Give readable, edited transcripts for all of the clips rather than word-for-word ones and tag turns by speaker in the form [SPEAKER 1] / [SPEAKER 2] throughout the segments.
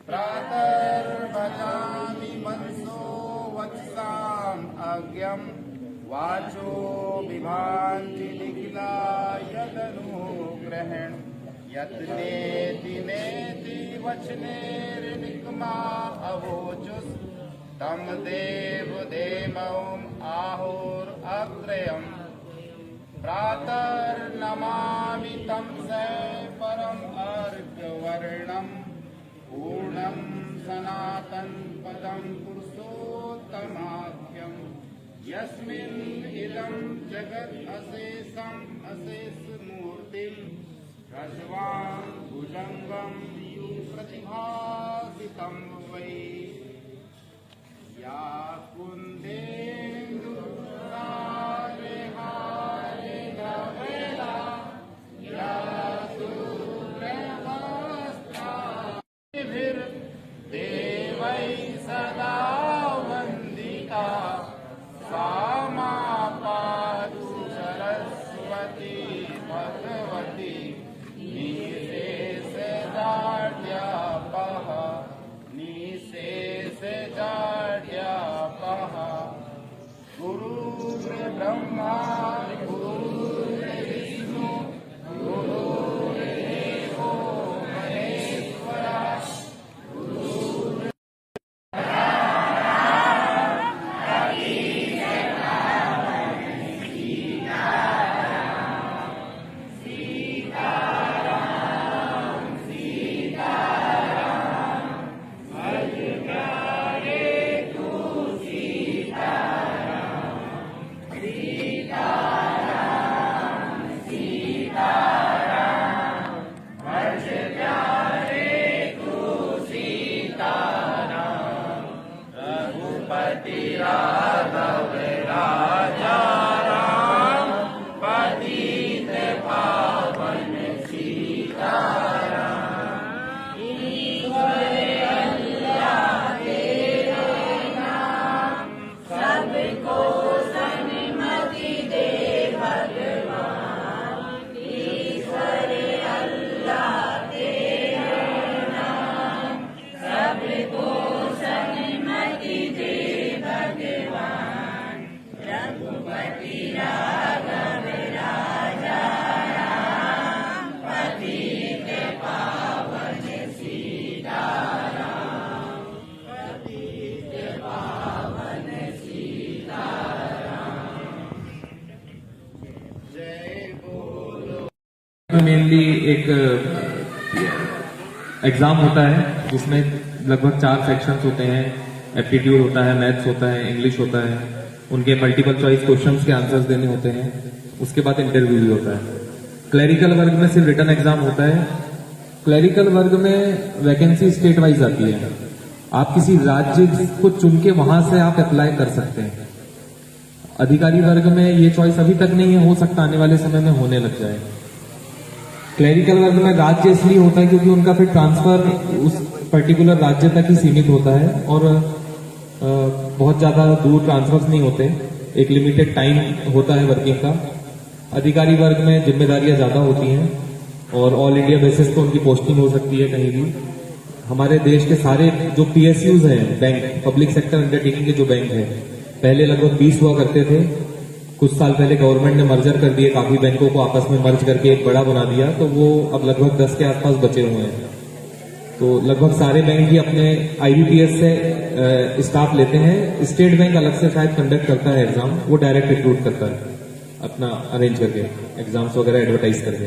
[SPEAKER 1] प्रातर्भजामि मनसो वत्साम् अज्ञम् वाचो विभान्ति निखिला यदनुग्रहेण यत्नेति नेति वचनेर्निगमा अवोचुस् तम देव देवम् आहुरग्रयम् प्रातर्नमामि तं स परम् अर्घ्यवर्णम् पूर्णं सनातन पदं पुरुषोत्तमाख्यं यस्मिन् इदं जगत् अशेषम् अशेषमूर्तिं रजवां भुजंगं प्रतिभासितं वै या कुन्देन्दु हारे हारे नवेला या देवै सदा वन्दिता सा मा पातु सरस्वती भगवती निशेषजाड्यापः गुरुर्ब्रह्मा गुरुर्विष्णु गुरुर्देवो महेश्वरः
[SPEAKER 2] मेनली एक एग्जाम होता है जिसमें लगभग 4 सेक्शंस होते हैं। एप्टीट्यूड होता है, मैथ्स होता है, इंग्लिश होता है, उनके मल्टीपल चॉइस क्वेश्चंस के आंसर्स देने होते हैं। उसके बाद इंटरव्यू भी होता है। क्लरिकल वर्ग में सिर्फ रिटन एग्जाम होता है। क्लरिकल वर्ग में वैकेंसी स्टेट वाइज आती है। आप किसी राज्य को चुन के वहां से आप अप्लाई कर सकते हैं। अधिकारी वर्ग में ये चॉइस अभी तक नहीं है, हो सकता आने वाले समय में होने लग जाए। क्लरिकल वर्ग में राज्य इसलिए होता है क्योंकि उनका फिर ट्रांसफर उस पर्टिकुलर राज्य तक ही सीमित होता है और बहुत ज्यादा दूर ट्रांसफर्स नहीं होते। एक लिमिटेड टाइम होता है वर्किंग का। अधिकारी वर्ग में जिम्मेदारियां ज्यादा होती हैं और ऑल इंडिया बेसिस पे उनकी पोस्टिंग हो सकती है कहीं भी। हमारे देश के सारे जो PSUs हैं, बैंक, पब्लिक सेक्टर अंडरटेकिंग के जो बैंक है, पहले लगभग 20 हुआ करते थे। कुछ साल पहले गवर्नमेंट ने मर्जर कर दिए, काफी बैंकों को आपस में मर्ज करके एक बड़ा बना दिया, तो वो अब लगभग 10 के आसपास बचे हुए हैं। तो लगभग सारे बैंक ही अपने IBPS से स्टाफ लेते हैं। स्टेट बैंक अलग से शायद कंडक्ट करता है एग्जाम, वो डायरेक्ट रिक्रूट करता है अपना अरेंज करके, एग्जाम्स वगैरह एडवर्टाइज करके।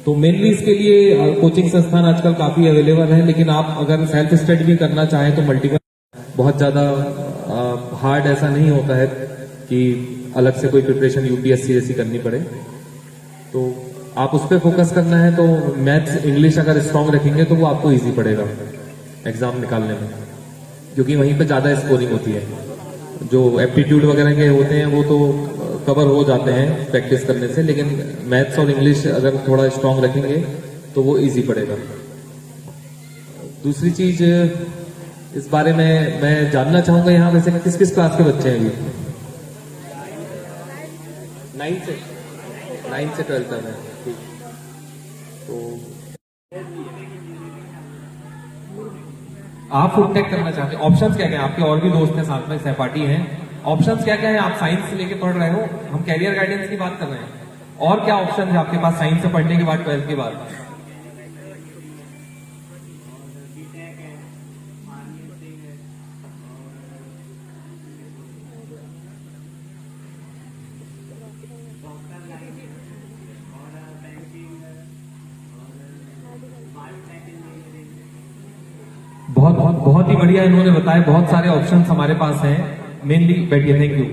[SPEAKER 2] तो मेनली इसके लिए कोचिंग संस्थान आजकल काफी अवेलेबल है, लेकिन आप अगर सेल्फ स्टडी भी करना चाहें तो मल्टीपल, बहुत ज्यादा हार्ड ऐसा नहीं होता है कि अलग से कोई प्रिपरेशन UPSC जैसी करनी पड़े। तो आप उस पर फोकस करना है तो मैथ्स इंग्लिश अगर स्ट्रांग रखेंगे तो वो आपको इजी पड़ेगा एग्जाम निकालने में, क्योंकि वहीं पे ज्यादा स्कोरिंग होती है। जो एप्टीट्यूड वगैरह के होते हैं वो तो कवर हो जाते हैं प्रैक्टिस करने से, लेकिन मैथ्स और इंग्लिश अगर थोड़ा स्ट्रांग रखेंगे तो वो इजी पड़ेगा। दूसरी चीज इस बारे में मैं जानना चाहूंगा, यहाँ वैसे किस किस क्लास के बच्चे हैं अभी? 9 से 9 से 12 तक है। ठीक। तो आप फूड टेक करना चाहते हैं, ऑप्शंस क्या क्या हैं? आपके और भी दोस्त हैं साथ में, सहपाठी हैं, ऑप्शंस क्या क्या है? आप साइंस से लेके पढ़ रहे हो, हम कैरियर गाइडेंस की बात कर रहे हैं, और क्या ऑप्शन है आपके पास साइंस से पढ़ने के बाद, 12th के बाद? बहुत ही बढ़िया इन्होंने बताया, बहुत सारे ऑप्शंस हमारे पास हैं। मेनली बैठिए, थैंक यू,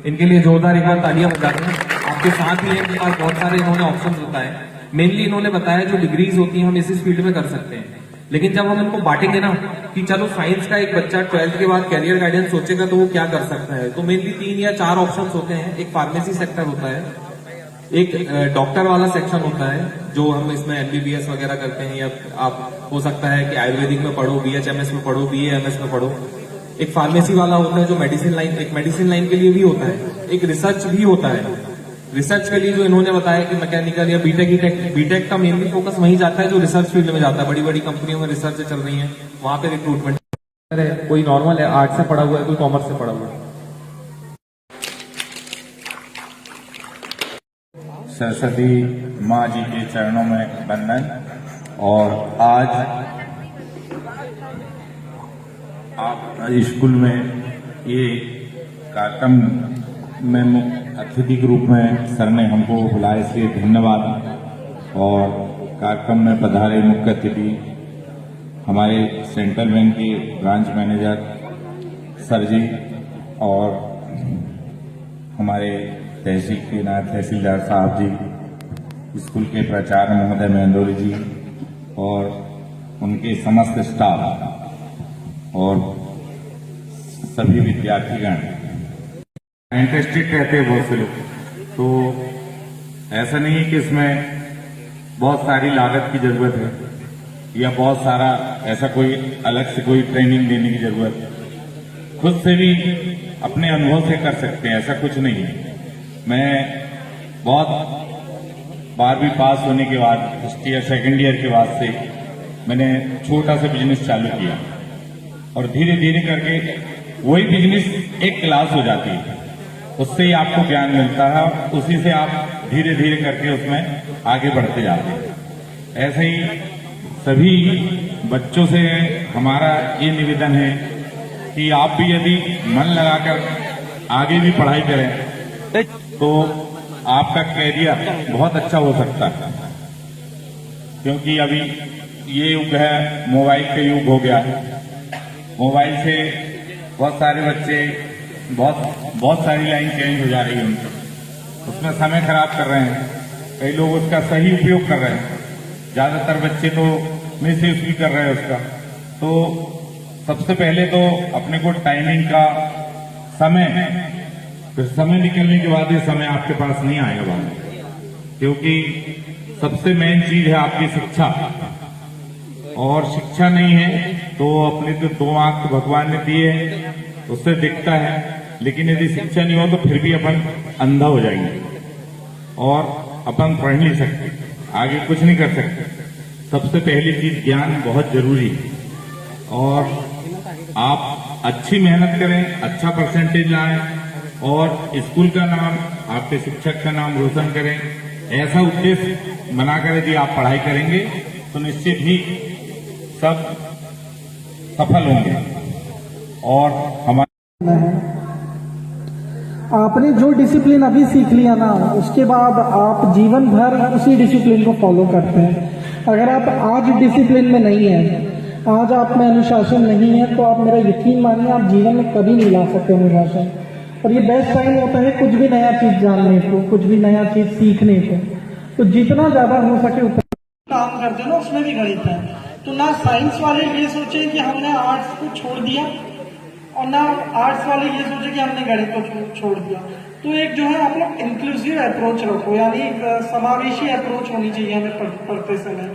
[SPEAKER 2] इनके लिए जोरदार एक बार तालियां बजाते हैं। आपके साथ ही है, इनके पास बहुत सारे इन्होंने ऑप्शंस बताए। मेनली इन्होंने बताया जो डिग्रीज होती हैं हम इस फील्ड में कर सकते हैं, लेकिन जब हम इनको बांटेंगे ना कि चलो साइंस का एक बच्चा 12th के बाद कैरियर गाइडेंस सोचेगा तो वो क्या कर सकता है, तो मेनली 3 या 4 ऑप्शंस होते हैं। एक फार्मेसी सेक्टर होता है, एक डॉक्टर वाला सेक्शन होता है जो हम इसमें एमबीबीएस वगैरह करते हैं, या आप हो सकता है कि आयुर्वेदिक में पढ़ो, बीएचएमएस में पढ़ो, बीएएमएस में पढ़ो। एक फार्मेसी वाला होता है जो मेडिसिन लाइन, एक मेडिसिन लाइन के लिए भी होता है, एक रिसर्च भी होता है। रिसर्च के लिए जो इन्होंने बताया कि मैकेनिकल या बीटेक का मेनली फोकस वहीं जाता है जो रिसर्च फील्ड में जाता है। बड़ी बड़ी कंपनियों में रिसर्च चल रही है, वहां पे रिक्रूटमेंट है। कोई नॉर्मल है, आर्ट से पढ़ा हुआ है, कोई कॉमर्स से पढ़ा हुआ है।
[SPEAKER 1] सरस्वती माँ जी के चरणों में वंदन। और आज आप स्कूल में ये कार्यक्रम में अतिथि के रूप में सर ने हमको बुलाया, इसलिए धन्यवाद। और कार्यक्रम में पधारे मुख्य अतिथि हमारे सेंट्रल बैंक के ब्रांच मैनेजर सर जी, और हमारे तहसील के नायब तहसीलदार साहब जी, स्कूल के प्राचार्य महोदय महेंद्री जी, और उनके समस्त स्टाफ और सभी विद्यार्थीगण। इंटरेस्टेड रहते हैं बहुत से लोग, तो ऐसा नहीं है कि इसमें बहुत सारी लागत की जरूरत है या बहुत सारा ऐसा कोई अलग से कोई ट्रेनिंग देने की जरूरत है। खुद से भी अपने अनुभव से कर सकते हैं, ऐसा कुछ नहीं है। मैं बहुत 12वीं पास होने के बाद फर्स्ट ईयर सेकेंड ईयर के बाद से मैंने छोटा सा बिजनेस चालू किया, और धीरे धीरे करके वही बिजनेस एक क्लास हो जाती है, उससे ही आपको ज्ञान मिलता है, उसी से आप धीरे धीरे करके उसमें आगे बढ़ते जाते हैं। ऐसे ही सभी बच्चों से हमारा ये निवेदन है कि आप भी यदि मन लगाकर आगे भी पढ़ाई करें तो आपका कैरियर बहुत अच्छा हो सकता है। क्योंकि अभी ये युग है, मोबाइल का युग हो गया है। मोबाइल से बहुत सारे बच्चे बहुत सारी लाइन चेंज हो जा रही है उनकी, उसमें समय खराब कर रहे हैं। कई लोग उसका सही उपयोग कर रहे हैं, ज्यादातर बच्चे तो मिसयूज भी कर रहे हैं उसका। तो सबसे पहले तो अपने को टाइमिंग का समय निकलने के बाद ये समय आपके पास नहीं आएगा बाद, क्योंकि सबसे मेन चीज है आपकी शिक्षा। और शिक्षा नहीं है तो अपने तो 2 आंख भगवान ने दिए हैं, उससे दिखता है, लेकिन यदि शिक्षा नहीं हो तो फिर भी अपन अंधा हो जाएंगे और अपन पढ़ नहीं सकते, आगे कुछ नहीं कर सकते। सबसे पहली चीज ज्ञान बहुत जरूरी है, और आप अच्छी मेहनत करें, अच्छा परसेंटेज लाएं और स्कूल का नाम, आपके शिक्षक का नाम रोशन करें। ऐसा उद्देश्य बनाकर यदि आप पढ़ाई करेंगे तो निश्चित ही सब सफल होंगे। और हमारे
[SPEAKER 3] आपने जो डिसिप्लिन अभी सीख लिया ना, उसके बाद आप जीवन भर उसी डिसिप्लिन को फॉलो करते हैं। अगर आप आज डिसिप्लिन में नहीं है, आज आप में अनुशासन नहीं है, तो आप मेरा यकीन मानिए आप जीवन में कभी नहीं ला सकते अनुशासन। और ये बेस्ट टाइम होता है कुछ भी नया चीज जानने को, कुछ भी नया चीज सीखने को। तो जितना ज्यादा हो सके उतना काम करते हैं ना, उसमें भी गणित है। तो ना साइंस वाले ये सोचे कि हमने आर्ट्स को छोड़ दिया, और ना आर्ट्स वाले ये सोचे कि हमने गणित को छोड़ दिया। तो एक जो है आप लोग इंक्लूसिव अप्रोच रखो, यानी समावेशी अप्रोच होनी चाहिए हमें पढ़ते समय,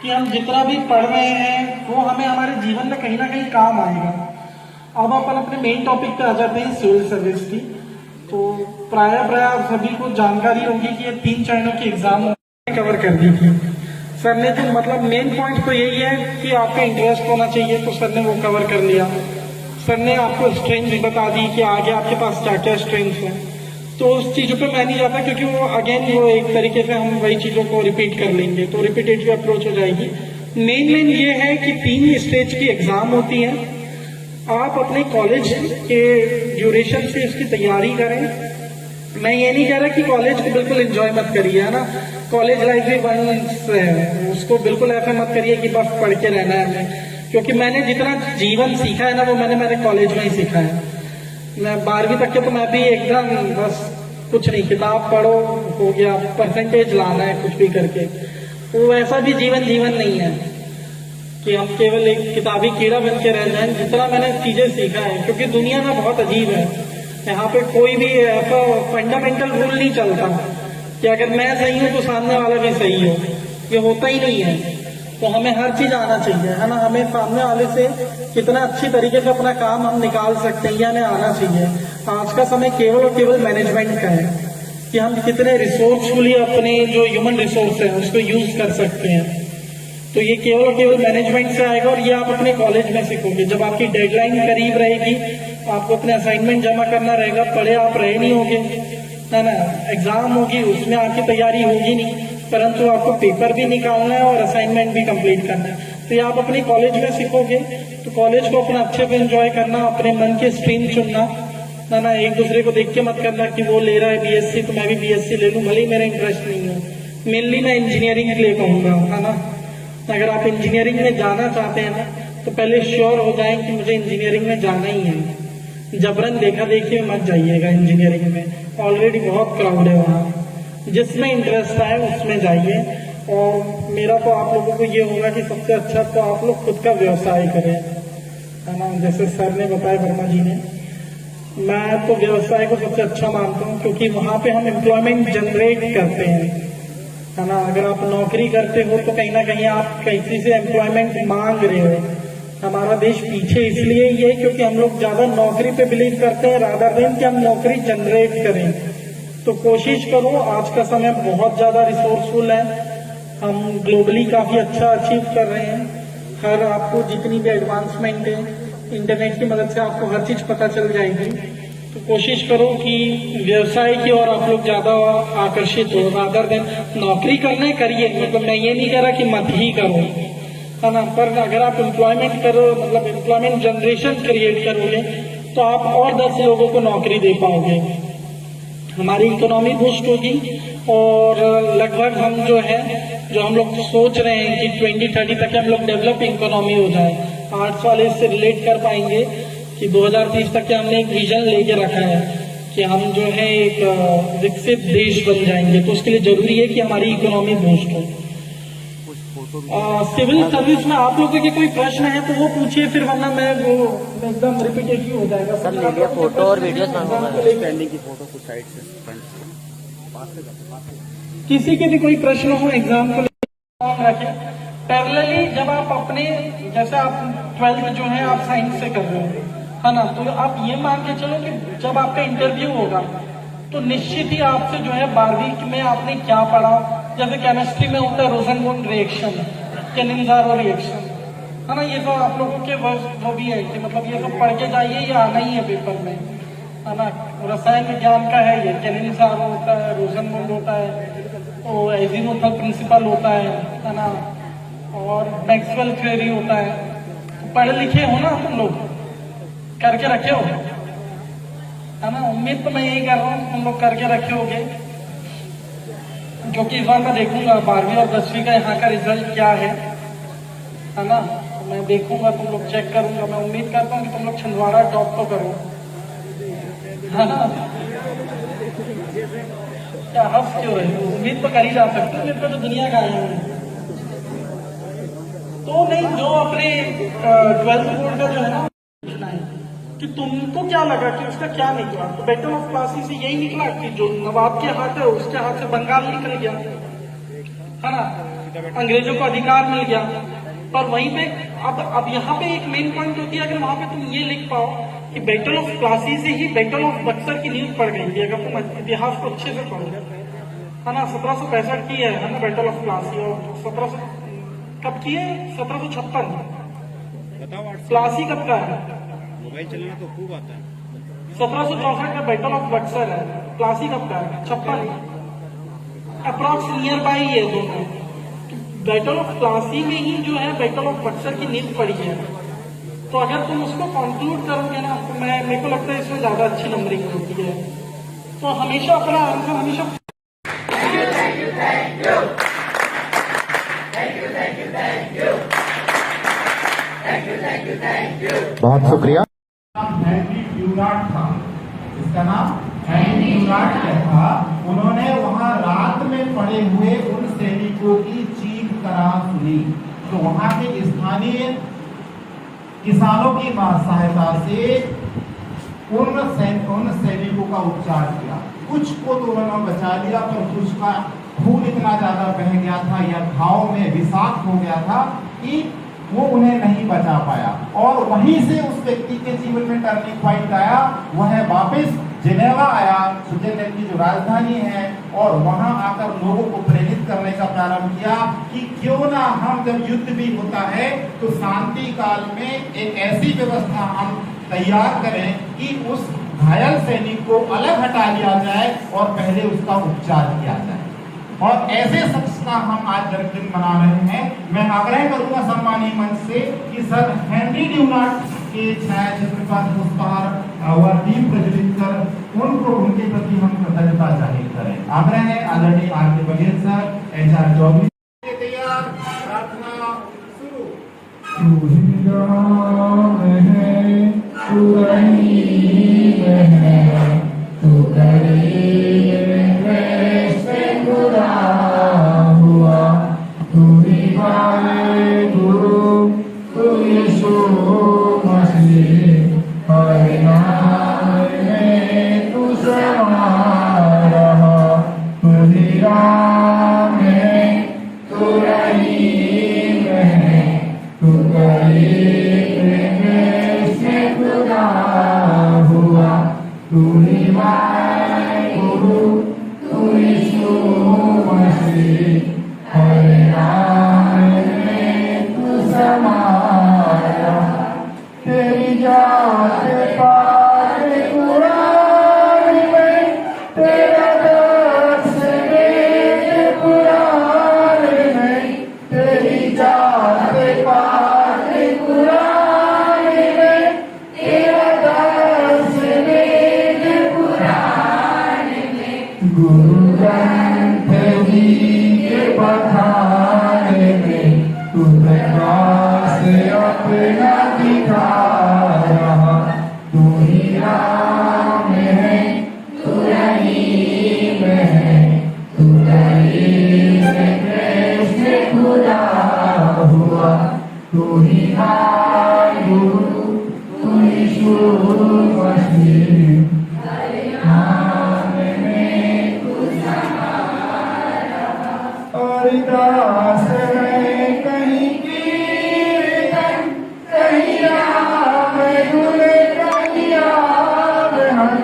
[SPEAKER 3] कि हम जितना भी पढ़ रहे हैं वो हमें हमारे जीवन में कहीं ना कहीं काम आएगा। अब अपन अपने मेन टॉपिक पे आ जाते हैं सिविल सर्विस की। तो प्राय आप सभी को जानकारी होगी कि ये 3 चरणों की एग्जाम कवर कर दी थी सर ने। तो मतलब मेन पॉइंट तो यही है कि आपका इंटरेस्ट होना चाहिए, तो सर ने वो कवर कर लिया। सर ने आपको स्ट्रेंथ भी बता दी कि आगे आपके पास क्या क्या स्ट्रेंथ है। तो उस चीज़ों पे मैं नहीं जाता क्योंकि वो अगेन वो एक तरीके से हम वही चीज़ों को रिपीट कर लेंगे, तो रिपीटेटिव अप्रोच हो जाएगी। मेन ये है कि 3 स्टेज की एग्जाम होती है। आप अपने कॉलेज के ड्यूरेशन से इसकी तैयारी करें। मैं ये नहीं कह रहा कि कॉलेज को बिल्कुल एंजॉय मत करिए, है ना। कॉलेज लाइफ भी वंस है, उसको बिल्कुल ऐसा मत करिए कि बस पढ़ के रहना है हमें। क्योंकि मैंने जितना जीवन सीखा है ना, वो मैंने मेरे कॉलेज में ही सीखा है। मैं 12वीं तक के तो मैं भी एकदम बस कुछ नहीं, किताब पढ़ो हो गया, परसेंटेज लाना है कुछ भी करके। वो ऐसा भी जीवन नहीं है कि हम केवल एक किताबी कीड़ा बन के रह जाएं। जितना मैंने चीजें सीखा है, क्योंकि दुनिया ना बहुत अजीब है, यहाँ पे कोई भी ऐसा फंडामेंटल रूल नहीं चलता कि अगर मैं सही हूँ तो सामने वाला भी सही हो, ये होता ही नहीं है। तो हमें हर चीज आना चाहिए, है ना। हमें सामने वाले से कितना अच्छी तरीके से अपना काम हम निकाल सकते हैं, ये हमें आना चाहिए। आज का समय केवल और केवल मैनेजमेंट का है कि हम कितने रिसोर्सफुली अपने जो ह्यूमन रिसोर्स है उसको यूज कर सकते हैं। तो ये केवल और केवल मैनेजमेंट से आएगा, और ये आप अपने कॉलेज में सीखोगे। जब आपकी डेडलाइन करीब रहेगी, आपको अपने असाइनमेंट जमा करना रहेगा, पढ़े आप रहे नहीं होगे, है ना। एग्जाम होगी, उसमें आपकी तैयारी होगी नहीं, परंतु आपको पेपर भी निकालना है और असाइनमेंट भी कंप्लीट करना है। तो ये आप अपने कॉलेज में सीखोगे। तो कॉलेज को अपना अच्छे से एंजॉय करना, अपने मन के स्ट्रीम चुनना, है ना। एक दूसरे को देख के मत करना कि वो ले रहा है बीएससी तो मैं भी बीएससी ले लूं, भले ही मेरा इंटरेस्ट नहीं हो। मेनली मैं इंजीनियरिंग के लिए कहूंगा, है ना। अगर आप इंजीनियरिंग में जाना चाहते हैं ना, तो पहले श्योर हो जाएं कि मुझे इंजीनियरिंग में जाना ही है। जबरन देखा देखिए मत जाइएगा इंजीनियरिंग में, ऑलरेडी बहुत क्राउड है वहाँ। जिसमें इंटरेस्ट आए उसमें जाइए। और मेरा तो आप लोगों को ये होगा कि सबसे अच्छा तो आप लोग खुद का व्यवसाय करें, है ना। जैसे सर ने बताया, वर्मा जी ने, मैं तो व्यवसाय को सबसे अच्छा मानता हूँ, क्योंकि वहाँ पे हम एम्प्लॉयमेंट जनरेट करते हैं, है ना। अगर आप नौकरी करते हो तो कहीं ना कहीं आप किसी से एम्प्लॉयमेंट मांग रहे हो। हमारा देश पीछे इसलिए ही है क्योंकि हम लोग ज्यादा नौकरी पे बिलीव करते हैं रादर देन कि हम नौकरी जनरेट करें। तो कोशिश करो, आज का समय बहुत ज्यादा रिसोर्सफुल है, हम ग्लोबली काफी अच्छा अचीव कर रहे हैं। हर आपको जितनी भी एडवांसमेंट है, इंटरनेट की मदद से आपको हर चीज पता चल जाएगी। तो कोशिश करो कि व्यवसाय की ओर आप लोग ज्यादा आकर्षित हो रादर देन नौकरी करना करिए। मतलब मैं ये नहीं कह रहा कि मत ही करो, है ना। पर अगर आप एम्प्लॉयमेंट करो, मतलब एम्प्लॉयमेंट जनरेशन क्रिएट करोगे, तो आप और 10 लोगों को नौकरी दे पाओगे, हमारी इकोनॉमी बूस्ट होगी। और लगभग हम जो हम लोग सोच रहे हैं कि 2030 तक हम लोग डेवलपिंग इकोनॉमी हो जाए। आर्ट्स वाले इससे रिलेट कर पाएंगे कि 2030 तक के हमने एक विजन लेके रखा है कि हम जो है एक विकसित देश बन जाएंगे। तो उसके लिए जरूरी है कि हमारी इकोनॉमी बूस्ट हो। सिविल सर्विस में आप लोगों के कोई प्रश्न है तो वो पूछिए, फिर वरना मैं वो एकदम रिपीटेटिव हो जाएगा।
[SPEAKER 4] सर ले लिया फोटो और वीडियो
[SPEAKER 5] स्टैंडिंग की फोटो कुछ साइड से
[SPEAKER 3] किसी के भी कोई प्रश्न हो एग्जाम को रखें। पैरेलली जब आप अपने, जैसे आप 12th जो है आप साइंस से कर रहे हो, है ना, तो आप ये मान के चलो कि जब आपका इंटरव्यू होगा तो निश्चित ही आपसे जो है 12वीं में आपने क्या पढ़ा। जैसे केमिस्ट्री में होता है रोसेनबर्ग रिएक्शन, केनिंजारो रिएक्शन, है ना। ये तो आप लोगों के वो भी है कि मतलब ये तो पढ़ के जाइए, ये आना ही है पेपर में, है ना। रसायन विज्ञान का है ये, केनिंजारो होता है, रोसेनबर्ग होता है, तो एजीमुथल प्रिंसिपल होता है ना, और मैक्सवेल थ्योरी होता है। तो पढ़े लिखे हो ना तुम लोग, करके रखे हो, है ना। उम्मीद तो मैं यही कर रहा हूँ तुम लोग करके रखे होगे, क्योंकि इस बार मैं देखूंगा 12वीं और 10वीं का यहाँ का रिजल्ट क्या है ना। तो मैं देखूंगा, तुम लोग चेक करूंगा। मैं उम्मीद करता हूँ कि तुम लोग छिंदवाड़ा टॉप तो करो, है ना। क्या हंस क्यों रहे हो? उम्मीद तो कर ही जा सकते हो, मेरे को तो दुनिया का है। तो नहीं, जो अपने 12th बोर्ड का जो है ना कि तुमको क्या लगा कि उसका क्या निकला, तो बैटल ऑफ प्लासी से यही निकला कि जो नवाब के हाथ है उसके हाथ से बंगाल निकल गया, है ना, अंग्रेजों को अधिकार मिल गया। पर वहीं पे अब यहाँ पे एक मेन पॉइंट होती है, अगर वहां पे तुम ये लिख पाओ कि बैटल ऑफ प्लासी से ही बैटल ऑफ बक्सर की नींव पड़ गई थी, अगर तुम इतिहास को अच्छे से पढ़ो, है ना। 1765 की है ना बैटल ऑफ प्लासी, और 1700 कब की है? 1756।
[SPEAKER 5] बताओ
[SPEAKER 3] प्लासी कब का है?
[SPEAKER 5] मोबाइल चलाना तो खूब आता है।
[SPEAKER 3] 1764 का बैटल ऑफ बक्सर है। प्लासी कब का है? 56। अप्रॉक्स नियर बाई ये दोनों। बैटल ऑफ प्लासी में ही जो है बैटल ऑफ बक्सर की नींव पड़ी है। तो अगर तुम उसको कंक्लूड करोगे ना, तो मेरे को लगता है इसमें ज्यादा अच्छी नंबरिंग होती है। तो हमेशा अपना आंसर हमेशा
[SPEAKER 4] बहुत शुक्रिया।
[SPEAKER 6] हेनरी ड्यूनार्ट था, इसका नाम हेनरी ड्यूनार्ट था। उन्होंने वहां रात में पड़े हुए उन सैनिकों की चीख कराह सुनी, तो वहां के स्थानीय किसानों की सहायता से उन सैनिकों का उपचार किया। कुछ को तो उन्होंने बचा लिया, पर कुछ का खून इतना ज्यादा बह गया था या घाव में विषाक्त हो गया था कि वो उन्हें नहीं बचा पाया। और वहीं से उस व्यक्ति के जीवन में टर्निंग पॉइंट आया। वह वापस जिनेवा आया, स्विट्जरलैंड की जो राजधानी है, और वहां आकर लोगों को प्रेरित करने का प्रारंभ किया कि क्यों ना हम, जब युद्ध भी होता है तो शांति काल में एक ऐसी व्यवस्था हम तैयार करें कि उस घायल सैनिक को अलग हटा लिया जाए और पहले उसका उपचार किया जाए। और ऐसे शख्स का हम आज जन्मदिन मना रहे हैं। मैं आग्रह करूंगा सम्मानीय मंच से कि सर हेनरी ड्यूनार्ट के छायाचित्र पर पुष्पहार व दीप प्रज्वलित कर उनको, उनके प्रति हम कृतज्ञता जाहिर करें। आग्रह है आदरणीय R K. Baghel sir, HR Chaudhary. तैयार, प्रार्थना शुरू।
[SPEAKER 4] तू हिंदुस्तान है, तू रहीम है, तू करीम है, से खुदा हुआ, तू ही हमारे गुरु, तू यीशु मसीह, हर नाम में तू समा रहा, तू ही राम है, तू रहीम है, तू करीम है, से खुदा हुआ, तू ही हमारे गुरु, तू यीशु मसीह, हर नाम में तू समा रहा, तेरी जात पाक कुरान में, तेरा दर्स वेद कुरान में, तेरी जात पाक कुरान में, तेरा दर्स वेद कुरान में, गुरु ग्रंथ जी के पठाने में, तू प्रकाश अपना दिखा रहा, तू ही राम है, तू रहीम है, तू करीम है, से खुदा हुआ, तू ही हमारा गुरु, तू यीशु मसीह, नाम में तू समा रहा। और दास है कहीं कीर्तन, कहीं राम गुण कहीं आवन,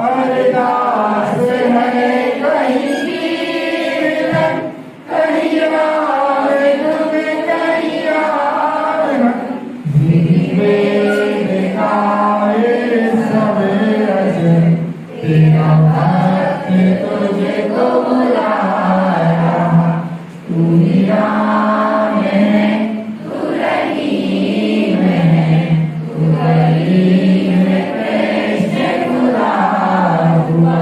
[SPEAKER 4] अरदास है कहीं कीर्तन, कहीं राम गुण कहीं आवन, धीरे गाए सवेरे, तेरा भक्त तुझे को बुला रहा, तू ही राम है, तू रहीम है, तू करीम है, से खुदा हुआ,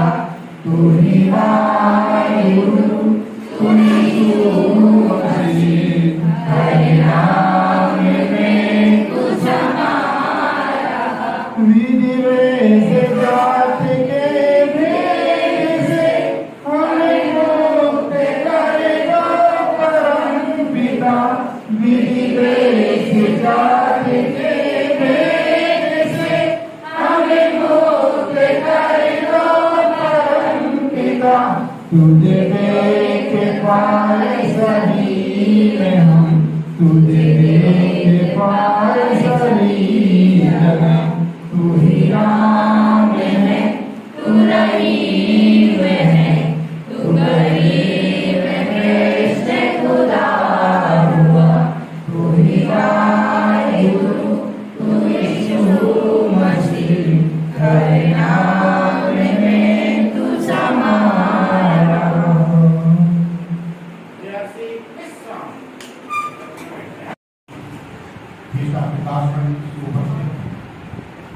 [SPEAKER 4] तू ही हमारा गुरु, तू यीशु मसीह, हर नाम में तू समा रहा, विधिवेश जात के भेद से हमें मुक्त करेगा परम पिता, विधिवेश जात के भेद से हमें मुक्त करेगा परम पिता, तुझे देख पाए सभी में हम, तुझे देख पाए सभी जगह, तू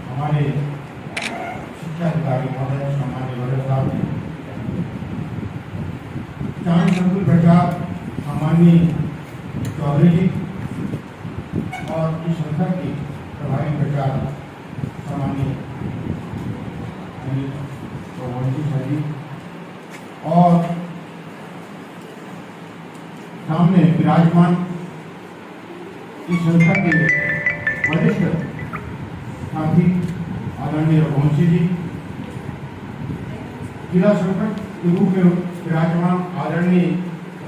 [SPEAKER 6] हमारे शिक्षा अधिकारी महोदय सम्मान्य वरिष्ठ साहब, चांद संकुल प्रचार सम्माननीय चौधरी जी और इस संस्था की प्रभारी प्रचार सम्माननीय वंशी सर जी और सामने विराजमान इस संस्था के वरिष्ठ साथी आदरणीय रघुवंशी जी, जिला संगठक के रूप में विराजमान आदरणीय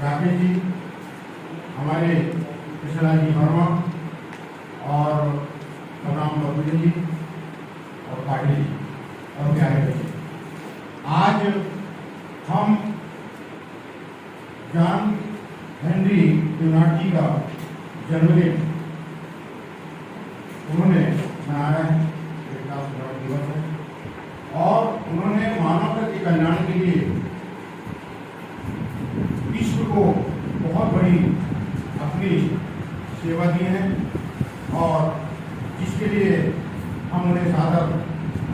[SPEAKER 6] राकेश जी, हमारे कृष्णलाल जी वर्मा और बलराम बबुल जी और पाटिल जी और प्यारे बच्चे, आज हम जॉन हेनरी ड्यूनार्ट जी का जन्मदिन उन्होंने मनाया है, दिवस है, और उन्होंने मानवता के कल्याण के लिए विश्व को बहुत बड़ी अपनी सेवा दी है और जिसके लिए हम उन्हें सादर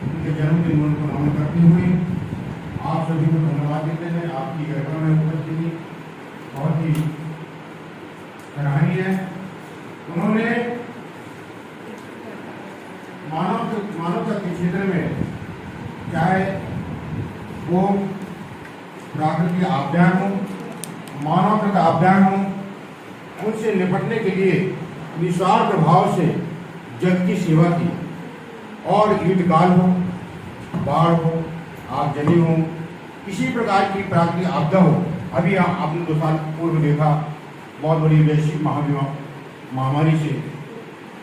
[SPEAKER 6] उनके जन्मदिन को नमन करते हुए आप सभी को धन्यवाद देते हैं। आपकी गरिमा में उपस्थिति बहुत ही सराहनीय है। उन्होंने मानवता के क्षेत्र में चाहे वो प्राकृतिक आपदाएं हो, मानवता का आपदाएं हो, उनसे निपटने के लिए निस्वार्थ भाव से जग की सेवा की और युद्धकाल हो, बाढ़ हो, आगजनी हो, किसी प्रकार की प्राकृतिक आपदा हो। अभी आपने 2 साल पूर्व देखा बहुत बड़ी वैश्विक महामारी से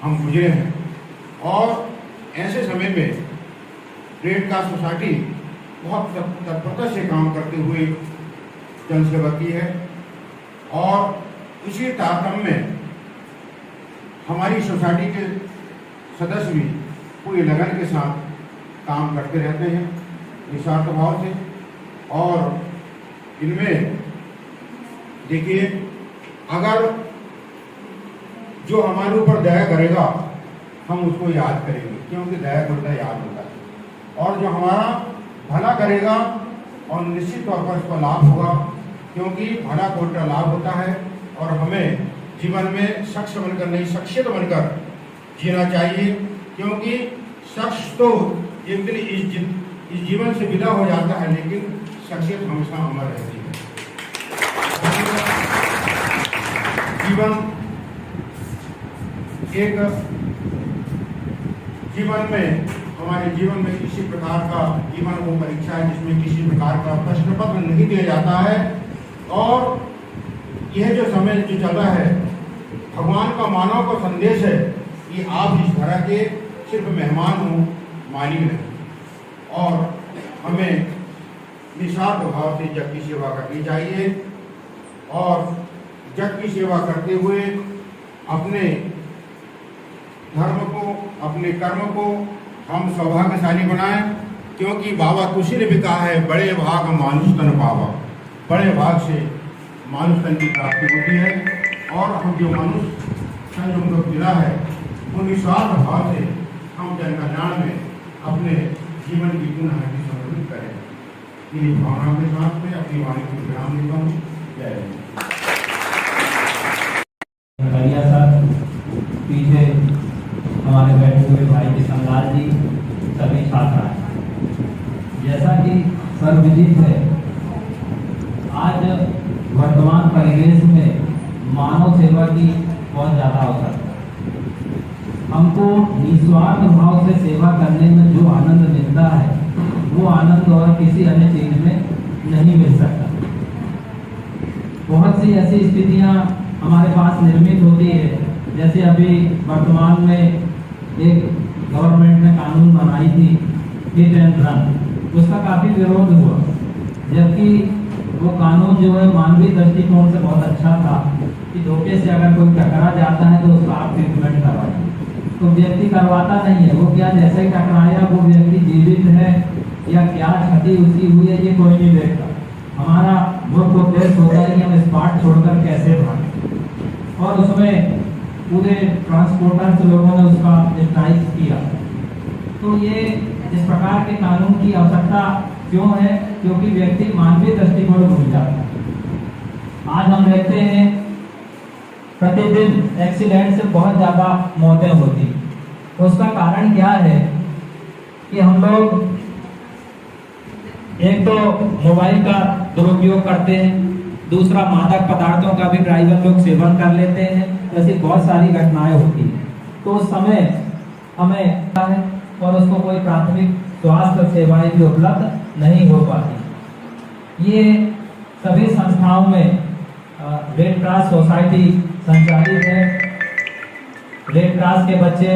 [SPEAKER 6] हम गुजरे हैं और ऐसे समय में रेड क्रॉस सोसाइटी बहुत तत्परता से काम करते हुए जनसेवा की है और इसी तारतम्य में हमारी सोसाइटी के सदस्य भी पूरी लगन के साथ काम करते रहते हैं निस्वार्थ भाव से। और इनमें देखिए, अगर जो हमारे ऊपर दया करेगा हम उसको याद करेंगे, क्योंकि दया करता याद होता है, और जो हमारा भला करेगा और निश्चित तौर पर उसका लाभ होगा, क्योंकि भला को उल्टा लाभ होता है। और हमें जीवन में शख्स बनकर नहीं शख्सियत बनकर जीना चाहिए, क्योंकि शख्स तो एक दिन इस जीवन से विदा हो जाता है, लेकिन शख्सियत हमेशा अमर रहती है। जीवन एक जीवन में हमारे जीवन में किसी प्रकार का जीवन वो परीक्षा है जिसमें किसी प्रकार का प्रश्न पत्र नहीं दिया जाता है। और यह जो समय जो चल रहा है, भगवान का मानव का संदेश है कि आप इस धरा के सिर्फ मेहमान हो, मालिक नहीं। और हमें निस्वार्थ भाव से जग की सेवा करनी चाहिए और जग की सेवा करते हुए अपने धर्म को, अपने कर्म को हम सौभाग्यशाली बनाएं, क्योंकि बाबा तुलसी ने भी कहा है, बड़े भाग मानुष तन पावा, बड़े भाग से मानुष तन की प्राप्ति होती है। और हम जो मनुष्य तन जो हमको मिला है वो निस्वार्थ भाव से हम जन कल्याण में अपने जीवन की पुनः समर्पित करें। इन्हीं भावनाओं के साथ में अपनी वाणी को विराम देता हूँ। जय
[SPEAKER 7] हिंद। सर पीछे हमारे बैठे हुए भाई किशनलाल जी, सभी छात्र हैं। जैसा कि सर्वविदित है, आज वर्तमान परिवेश में मानव सेवा की बहुत ज़्यादा अवसर है। हमको निस्वार्थ भाव से सेवा करने में जो आनंद मिलता है वो आनंद और किसी अन्य चीज में नहीं मिल सकता। बहुत सी ऐसी स्थितियाँ हमारे पास निर्मित होती है, जैसे अभी वर्तमान में एक गवर्नमेंट ने कानून बनाई थी हिट एंड रन, उसका काफी विरोध हुआ, जबकि वो कानून जो है मानवीय दृष्टिकोण से बहुत अच्छा था कि धोखे से अगर कोई टकरा जाता है तो उसका आप ट्रीटमेंट करवाइए। तो व्यक्ति करवाता नहीं है, वो क्या जैसे ही टकराया वो व्यक्ति जीवित है या क्या क्षति उसकी हुई है ये कोई नहीं देखता। हमारा मुख्य उद्देश्य होता है कि हम स्पॉट छोड़कर कैसे भागें, और उसमें पूरे ट्रांसपोर्टर्स लोगों ने उसका स्ट्राइक किया। तो ये इस प्रकार के कानून की आवश्यकता क्यों है? क्योंकि व्यक्ति मानवीय दृष्टिकोण भूल जाता है। आज हम देखते हैं प्रतिदिन एक्सीडेंट से बहुत ज्यादा मौतें होती, उसका कारण क्या है कि हम लोग एक तो मोबाइल का दुरुपयोग करते हैं, दूसरा मादक पदार्थों का भी ड्राइवर लोग सेवन कर लेते हैं, ऐसी बहुत सारी घटनाएं होती हैं। तो उस समय हमें और उसको कोई प्राथमिक स्वास्थ्य सेवाएं भी उपलब्ध नहीं हो पाती। ये सभी संस्थाओं में रेड क्रॉस सोसाइटी संचालित है। रेड क्रॉस के बच्चे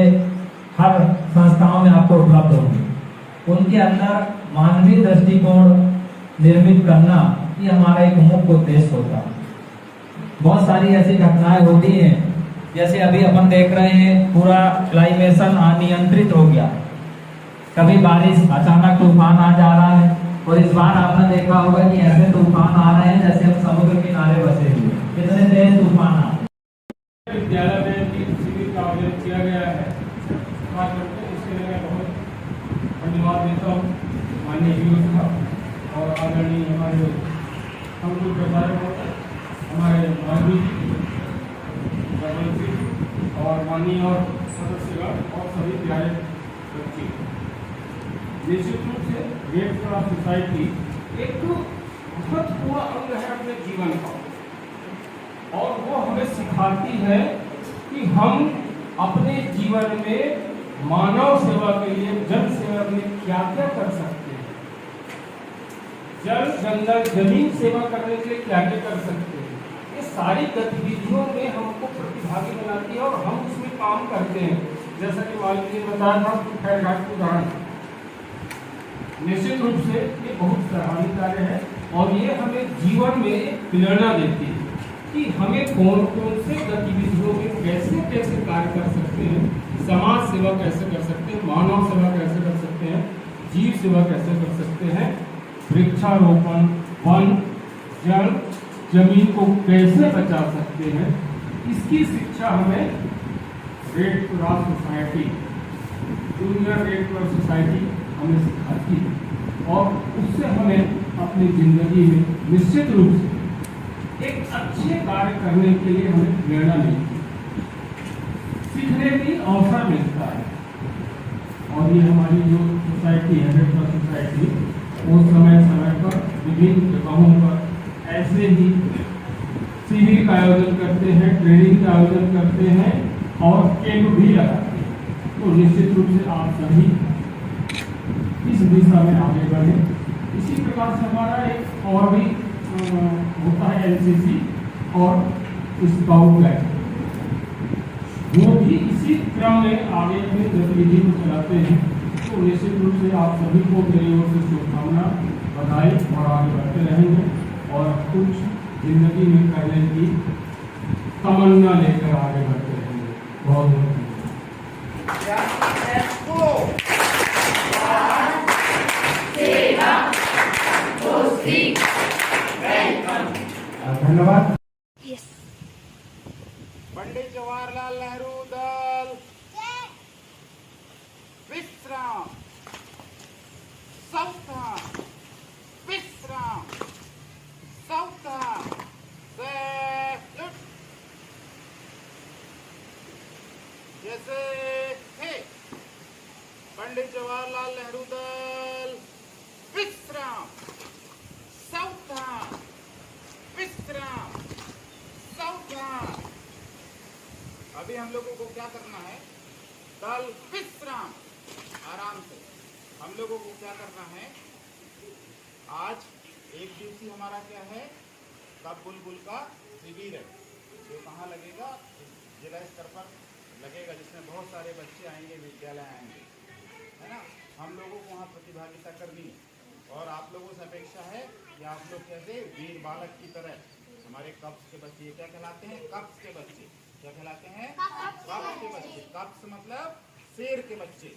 [SPEAKER 7] हर संस्थाओं में आपको उपलब्ध होंगे। उनके अंदर मानवीय दृष्टिकोण निर्मित करना ये हमारा एक मुख्य उद्देश्य होता है। बहुत सारी ऐसी घटनाएं होती हैं, जैसे अभी अपन देख रहे हैं पूरा क्लाइमेशन अनियंत्रित हो गया, कभी बारिश अचानक तूफान आ जा रहा है, और इस बार आपने देखा होगा कि ऐसे तूफान आ रहे हैं जैसे हम समुद्र किनारे बसे हुए, कितने तेज तूफान आ रहे हैं।
[SPEAKER 8] विद्यालय में शिविर का आयोजन किया गया है, इसके लिए मैं बहुत धन्यवाद देता हूँ माननीय यूथ का और आदरणीय हमारे हमको प्रचारक हमारे मानवीय और माननीय और सदस्यगण और सभी प्यारे बच्चे। निश्चित रूप से रेड क्रॉस सोसाइटी एक महत्वपूर्ण अंग है अपने जीवन का, और वो हमें सिखाती है कि हम अपने जीवन में मानव सेवा के लिए, जन सेवा के लिए क्या क्या कर सकते हैं, जल जंगल जमीन सेवा करने के लिए क्या क्या कर सकते हैं। ये सारी गतिविधियों में हमको प्रतिभागी बनाती है और हम उसमें काम करते हैं। जैसा कि मालिक ने बताया था कि खैरघाट का उदाहरण, निश्चित रूप से ये बहुत सराहनीय कार्य है, और ये हमें जीवन में प्रेरणा देती है कि हमें कौन कौन से गतिविधियों में कैसे कैसे कार्य कर सकते हैं, समाज सेवा कैसे कर सकते हैं, मानव सेवा कैसे कर सकते हैं, जीव सेवा कैसे कर सकते हैं, वृक्षारोपण, वन जल जमीन को कैसे बचा सकते हैं, इसकी शिक्षा हमें red cross society, junior red cross society हमें सिखाती है, और उससे हमें अपनी जिंदगी में निश्चित रूप से एक अच्छे कार्य करने के लिए हमें प्रेरणा मिलती है, सीखने की अवसर मिलता है। और ये हमारी जो सोसाइटी है रेड क्रॉस सोसाइटी, वो समय समय पर विभिन्न जगहों पर ऐसे ही शिविर का आयोजन करते हैं, ट्रेनिंग का आयोजन करते हैं और कैंप भी लगाते हैं। तो निश्चित रूप से आप सभी इस दिशा में आगे बढ़े। इसी प्रकार से हमारा एक और भी होता है एनसीसी और स्काउट गाइड, वो भी इसी क्रम में आगे अपनी गतिविधि को चलाते हैं। तो निश्चित रूप से आप सभी को मेरी ओर से शुभकामना, बधाई, और आगे बढ़ते रहेंगे और कुछ जिंदगी में करने की तमन्ना लेकर आगे बढ़ते रहेंगे। बहुत बहुत
[SPEAKER 6] धन्यवाद।
[SPEAKER 9] पंडित जवाहरलाल नेहरू दल विश्राम, सावधान, विश्राम, सावधान, सैल्यूट। जैसे थे पंडित जवाहरलाल नेहरू दल विश्राम, सावधान, विश्राम, सावधान। अभी हम लोगों को क्या करना है? दल विश्राम, आराम से। हम लोगों को क्या करना है? आज एक दिवसीय हमारा क्या है? कब बुलबुल का शिविर है, जो कहाँ लगेगा? जिला स्तर पर लगेगा जिसमें बहुत सारे बच्चे आएंगे, विद्यालय आएंगे, है ना। हम लोगों को वहाँ प्रतिभागिता करनी है और आप लोगों से अपेक्षा है कि आप लोग कैसे वीर बालक की तरह हमारे कप्स के बच्चे, ये क्या कहलाते हैं? कप्स के बच्चे। क्या कहलाते हैं? कप्स के बच्चे। कप्स मतलब शेर के बच्चे।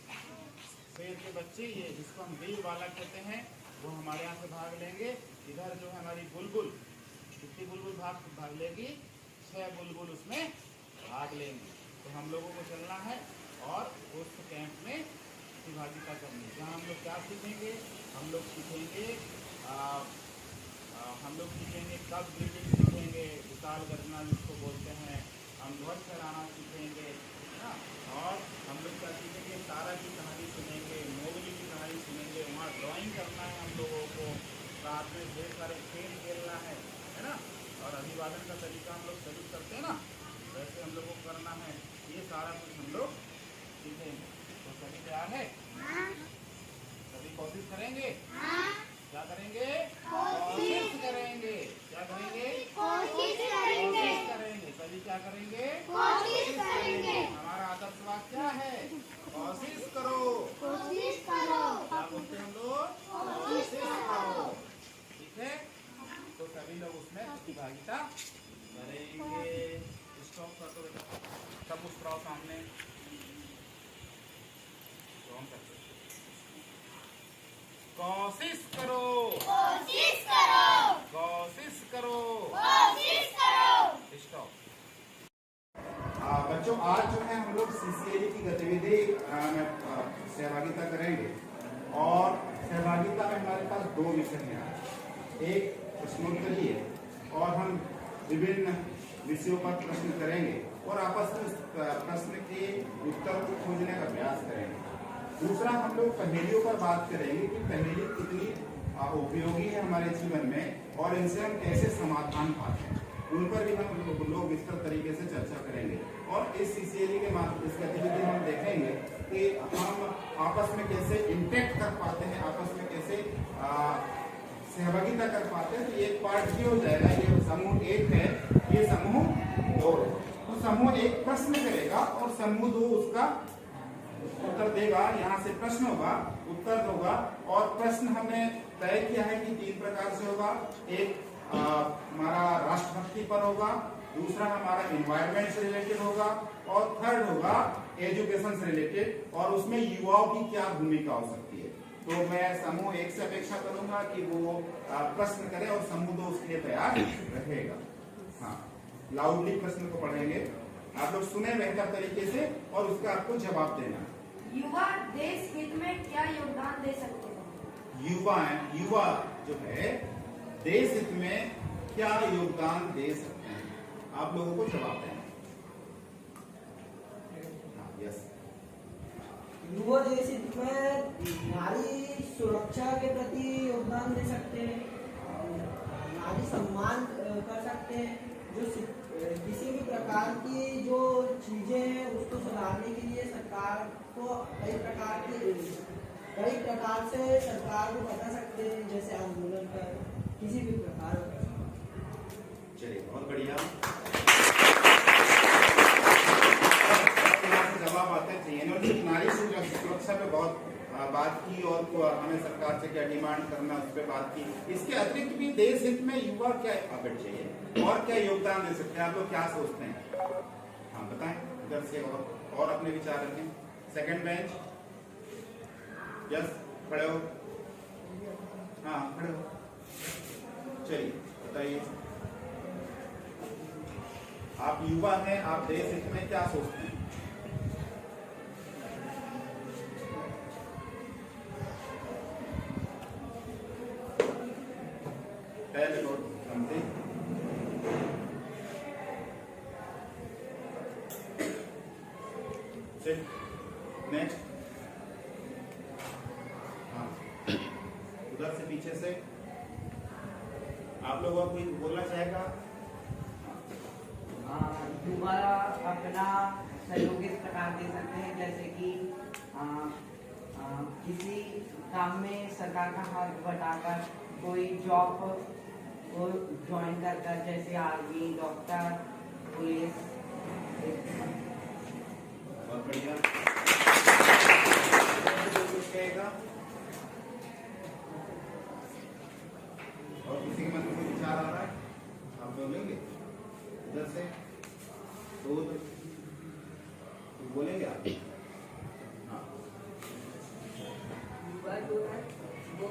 [SPEAKER 9] शेर के बच्चे, ये जिसको हम वीर बालक कहते हैं, वो हमारे यहाँ से भाग लेंगे। इधर जो है हमारी बुलबुल, कितनी बुलबुल भाग लेगी? 6 बुलबुल उसमें भाग लेंगे। तो हम लोगों को चलना है और उस कैंप में प्रतिभागिता करनी है, जहाँ हम लोग क्या सीखेंगे? हम लोग सीखेंगे कप ब्रीडिंग सीखेंगे, विशाल गर्जना जिसको बोलते हैं, हम ध्वज फहराना सीखेंगे, है ना। और हम लोग क्या सीखेंगे? तारा की कहानी सुनेंगे, मोगली की कहानी सुनेंगे, वहाँ ड्राइंग करना है हम लोगों को, रात में ढेर सारे खेल खेलना है ना। और अभिवादन का तरीका हम लोग सैल्यूट करते हैं ना, वैसे हम लोग को करना है। ये सारा कुछ हम लोग सीखेंगे। तो सभी तैयार है? सभी कोशिश करेंगे? क्या करेंगे? कोशिश करेंगे। क्या करेंगे? कोशिश करेंगे। सभी क्या करेंगे? कोशिश करेंगे। हमारा आदर्श वाक्य क्या है? कोशिश करो। कोशिश करो। क्या बोलते हैं हम लोग? कोशिश करो। ठीक है, तो सभी लोग उसमें प्रतिभागिता करेंगे। स्टॉप कर दो बेटा, सब उतराओ सामने। कोशिश करो। कोशिश करो। कोशिश करो। कोशिश करो। स्टॉप। बच्चों, आज जो है हम लोग CCLE की गतिविधि में सहभागिता करेंगे और सहभागिता में हमारे पास 2 विषय हैं। एक प्रश्नोत्तरी है और हम विभिन्न विषयों पर प्रश्न करेंगे और आपस में प्रश्न के उत्तर को खोजने का प्रयास करेंगे। दूसरा, हम लोग पहेलियों पर बात करेंगे कि पहेली कितनी उपयोगी है हमारे जीवन में और इनसे हम कैसे समाधान पाते हैं, उन पर भी हम लोग विस्तृत तरीके से चर्चा करेंगे। और इस CCLE के माध्यम इस गतिविधि हम देखेंगे कि हम आपस में कैसे इंटरेक्ट कर पाते हैं, आपस में कैसे सहभागिता कर पाते हैं। तो एक पार्ट ये हो जाएगा, ये समूह 1 है, ये समूह 2 है। तो समूह 1 प्रश्न करेगा और समूह 2 उसका उत्तर देगा। यहाँ से प्रश्न होगा, उत्तर होगा और प्रश्न हमने तय किया है कि 3 प्रकार से होगा। एक हमारा राष्ट्रभक्ति पर होगा, दूसरा हमारा एनवायरमेंट से रिलेटेड होगा और थर्ड होगा एजुकेशन से रिलेटेड, और उसमें युवाओं की क्या भूमिका हो सकती है। तो मैं समूह 1 से अपेक्षा करूंगा कि वो प्रश्न करे और समूह 2 उसके लिए तैयार रहेगा। हाँ, लाउडली प्रश्न को पढ़ेंगे, आप लोग सुने बेहतर तरीके से और उसका आपको जवाब देना।
[SPEAKER 10] युवा देश हित में क्या योगदान दे सकते हैं?
[SPEAKER 9] युवा जो है देश हित में क्या योगदान दे सकते हैं, आप लोगों को जवाब देना। यस।
[SPEAKER 11] युवा देश हित में नारी सुरक्षा के प्रति योगदान दे सकते हैं, नारी सम्मान कर सकते हैं, जो किसी भी प्रकार की जो चीजें हैं उसको सुधारने के लिए सरकार को कई प्रकार से सरकार को बता सकते हैं, जैसे आंदोलन कर किसी भी प्रकार का।
[SPEAKER 9] चलिए, बहुत बढ़िया। जवाब आते चाहिए। नारी सुरक्षा पे बहुत बात की और हमें सरकार से क्या डिमांड करना उस पर बात की। इसके अतिरिक्त भी देश हित में युवा क्या एफर्ट चाहिए और क्या योगदान दे सकते हैं, आप लोग क्या सोचते हैं? हाँ बताएं, इधर से और अपने विचार रखें। सेकंड बेंच, यस, खड़े हो। हाँ खड़े हो, चलिए बताइए, आप युवा हैं, आप देश हित में क्या सोचते हैं? नेक्स्ट, हाँ उधर से पीछे से आप लोगों को कोई बोलना चाहेगा?
[SPEAKER 11] युवा अपना सहयोग इस प्रकार दे सकते हैं, जैसे कि किसी काम में सरकार का हाथ बटाकर कोई जॉब को ज्वाइन कर, जैसे आर्मी, डॉक्टर, पुलिस।
[SPEAKER 9] बहुत बढ़िया। जो कुछ कहेगा और किसी के मन में कोई विचार आ रहा है आप बोलेंगे इधर से तो बोलेंगे आप। हाँ
[SPEAKER 11] युवा जो है वो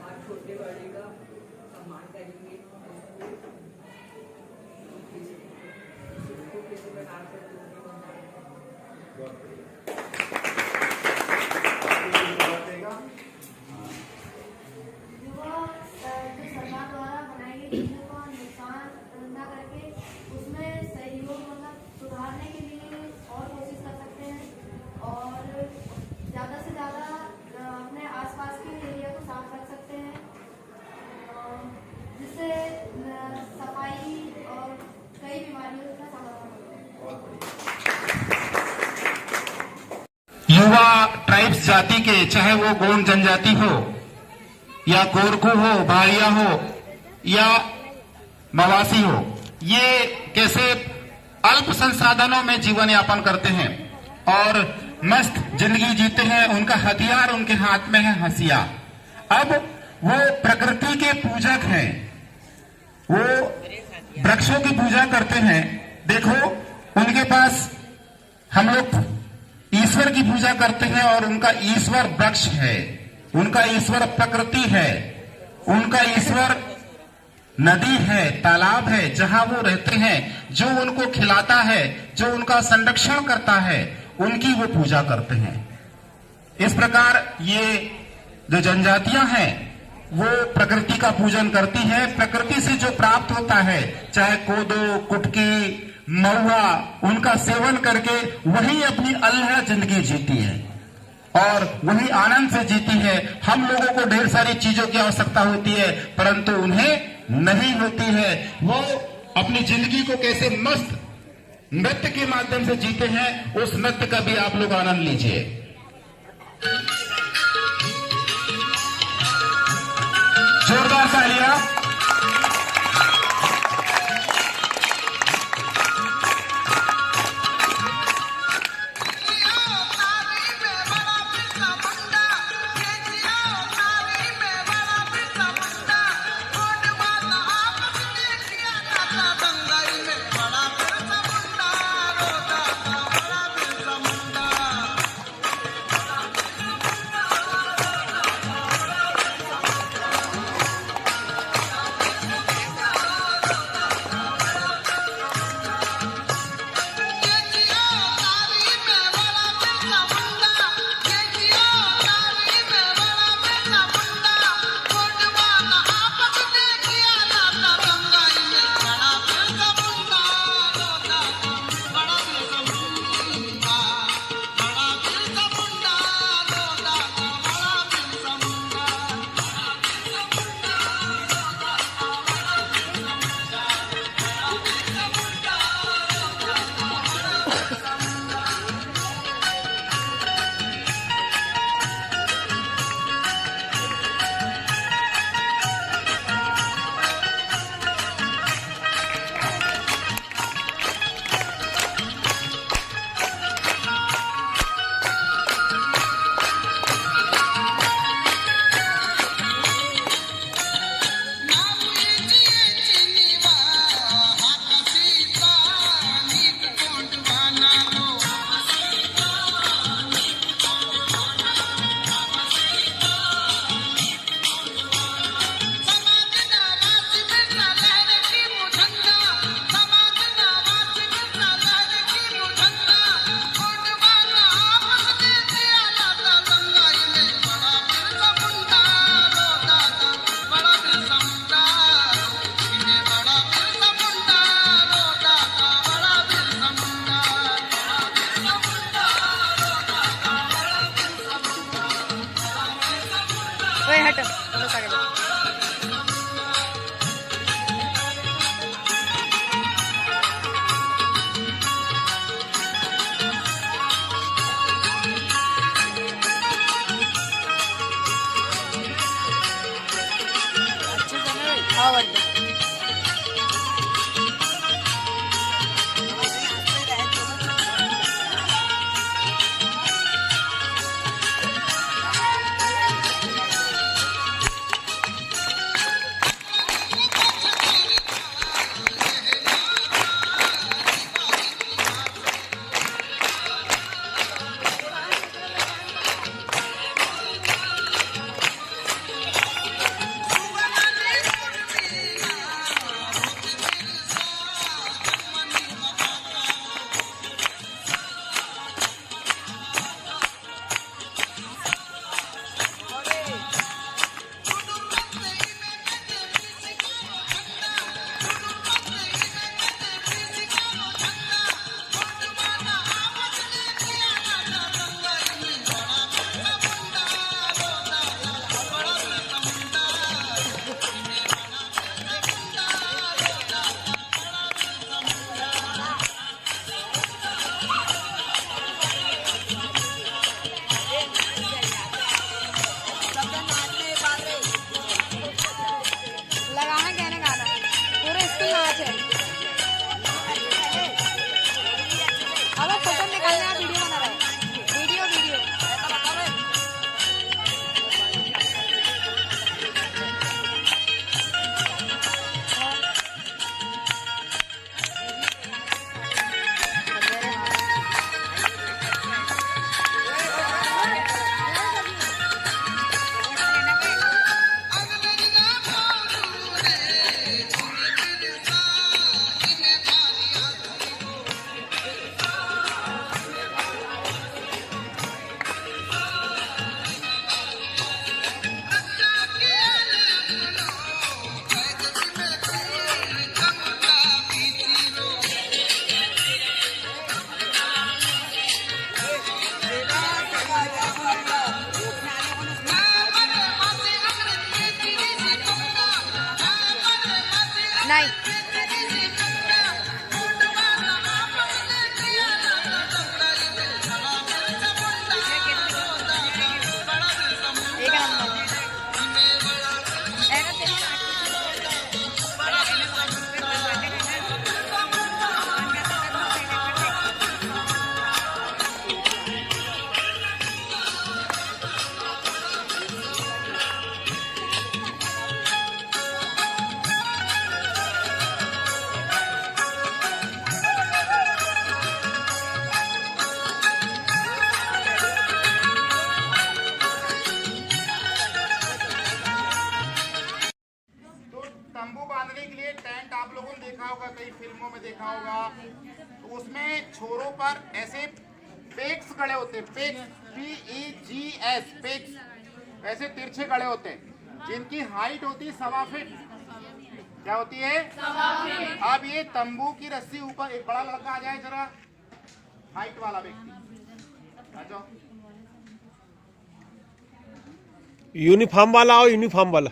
[SPEAKER 11] हर छोटे बड़े का सम्मान करेंगे, उसको किसी प्रकार से
[SPEAKER 10] युवा जो सरकार द्वारा बनाई गई चीजों का नुकसान न करके उसमें सहयोग मतलब सुधारने के लिए और कोशिश कर सकते हैं और ज़्यादा से ज़्यादा अपने आसपास के एरिया को साफ रख सकते हैं जिससे सफाई और कई बीमारियों का समाधान होता है।
[SPEAKER 6] युवा ट्राइब्स जाति के, चाहे वो गोंड जनजाति हो या कोरकू हो, भारिया हो या मवासी हो, ये कैसे अल्प संसाधनों में जीवन यापन करते हैं और मस्त जिंदगी जीते हैं। उनका हथियार उनके हाथ में है हंसिया। अब वो प्रकृति के पूजक हैं, वो वृक्षों की पूजा करते हैं। देखो उनके पास हम लोग ईश्वर की पूजा करते हैं और उनका ईश्वर वृक्ष है, उनका ईश्वर प्रकृति है, उनका ईश्वर नदी है, तालाब है, जहां वो रहते हैं, जो उनको खिलाता है, जो उनका संरक्षण करता है, उनकी वो पूजा करते हैं। इस प्रकार ये जो जनजातियां हैं वो प्रकृति का पूजन करती है। प्रकृति से जो प्राप्त होता है, चाहे कोदो, कुटकी, महुआ, उनका सेवन करके वही अपनी अल्लाह जिंदगी जीती है और वही आनंद से जीती है। हम लोगों को ढेर सारी चीजों की आवश्यकता होती है परंतु उन्हें नहीं होती है। वो अपनी जिंदगी को कैसे मस्त नृत्य के माध्यम से जीते हैं, उस नृत्य का भी आप लोग आनंद लीजिए। जोरदार तालियां।
[SPEAKER 12] नाच है। अब फोटो निकालने आप वीडियो बना रहे हैं। वीडियो वीडियो नहीं
[SPEAKER 9] तंबू बांधने के लिए टेंट आप लोगों ने देखा होगा, कई फिल्मों में देखा होगा, तो उसमें छोरों पर ऐसे पेक्स गड़े होते हैं, पेक्स PEGS पेक्स ऐसे तिरछे गड़े होते हैं, जिनकी हाइट होती है 1.25 फीट। क्या होती है? 1.25 फीट। अब ये तंबू की रस्सी ऊपर, एक बड़ा लड़का आ जाए जरा, हाइट वाला व्यक्ति आ जाओ,
[SPEAKER 13] यूनिफॉर्म वाला हो, यूनिफॉर्म वाला
[SPEAKER 9] आ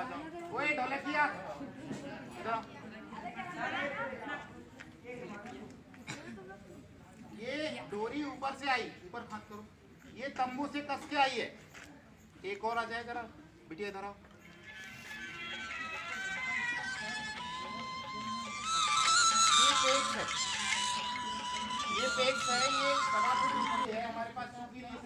[SPEAKER 9] जाओ। ओए ढोलकिया इधर। ये डोरी ऊपर से आई, ऊपर हाथ करो, ये तंबू से कस के आई है। एक और आ जाए जरा, बिटिया इधर आओ। ये पेक्स है, ये पेक्स है, ये 1.25 फीट है, हमारे पास सूखी नहीं है।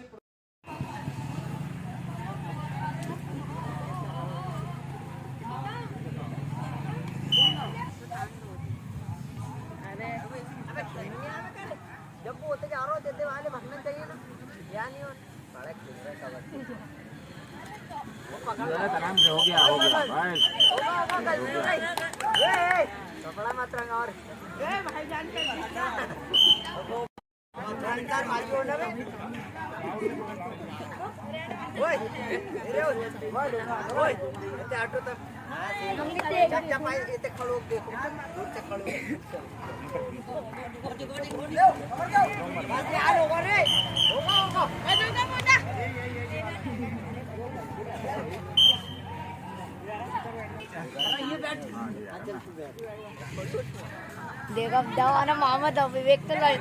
[SPEAKER 11] जब वो होते जा रहा होते वाले भगना चाहिए ना, या नहीं हो बड़ा खेल रहा कबड्डी वो पकड़ आराम से हो गया भाई, ए कपड़ा मत रंगा और ए भाई जान के जानकार मारी हो ना बे ओए ओए ते ऑटो तक चाचा पाई इते खड़ो देखो दूर से खड़ो ले खबर जाओ बात यार होगा रे होगा ए दूर मुंडा ये बैठ चल तू बैठ
[SPEAKER 12] देखो अब जाओ ना मोहम्मद विवेक तो लड़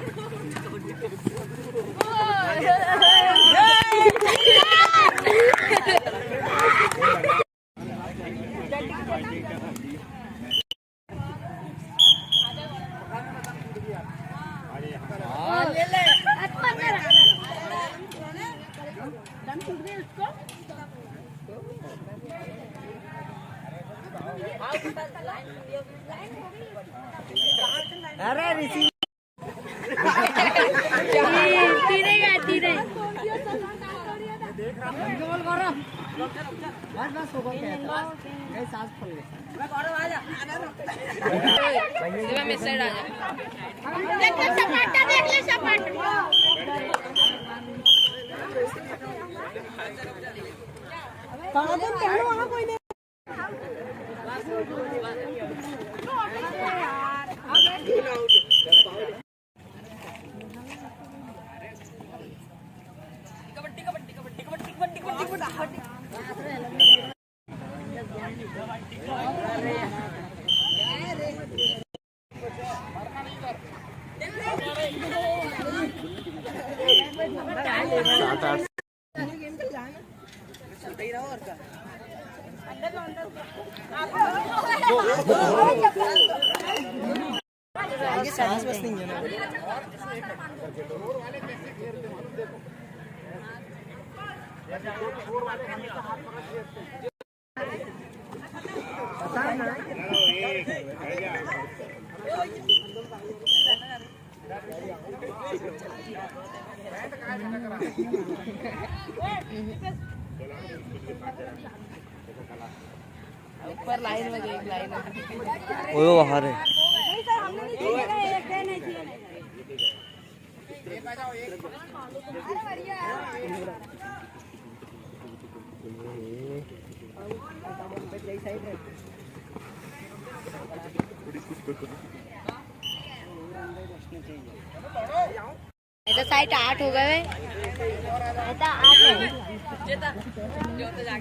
[SPEAKER 11] अरे ऋषि
[SPEAKER 12] अंदर
[SPEAKER 11] सांस बस नहीं है ना।
[SPEAKER 12] ऊपर लाइन में एक लाइन
[SPEAKER 11] वो बाहर है।
[SPEAKER 12] नहीं सर हमने नहीं छीनेगा एक है नहीं छीने अरे बढ़िया ऐसा साइट 8 हो गए ऐसा 8 है जेता जो तो जाग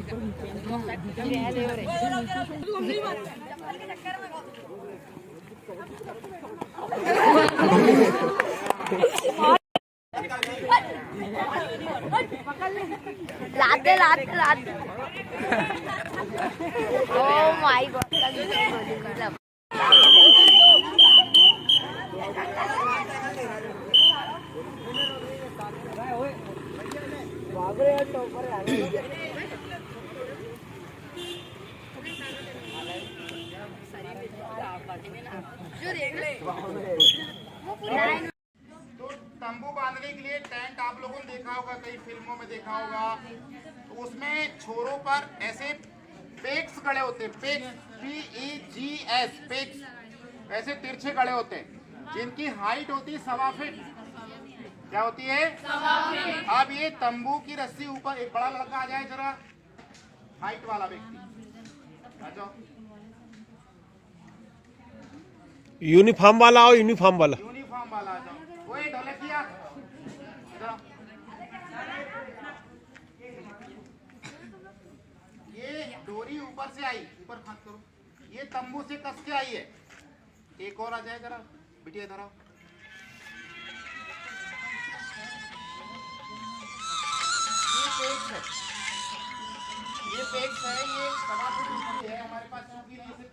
[SPEAKER 12] लाते ओह माय गॉड
[SPEAKER 9] तो तंबू बांधने के लिए टेंट आप लोगों ने देखा होगा, कई फिल्मों में देखा होगा, तो उसमें छोरों पर ऐसे पेक्स गड़े होते हैं, पेक्स PEGS पेक्स, ऐसे तिरछे गड़े होते हैं जिनकी हाइट होती है 1.25 फीट। क्या होती है? 1.25 फीट। अब ये तंबू की रस्सी ऊपर, एक बड़ा लड़का आ जाए जरा, हाइट वाला व्यक्ति आ जाओ,
[SPEAKER 13] यूनिफॉर्म वाला आओ, यूनिफॉर्म वाला
[SPEAKER 9] आ जाओ, वो ढोलकिया जरा, ये डोरी ऊपर से आई, ऊपर हाथ करो, ये तंबू से कस के आई है। एक और आ जाए जरा, बिटिया इधर आओ, ये पेक्स है, ये सवा फुट ऊंची है, हमारे पास चूंकि नहीं से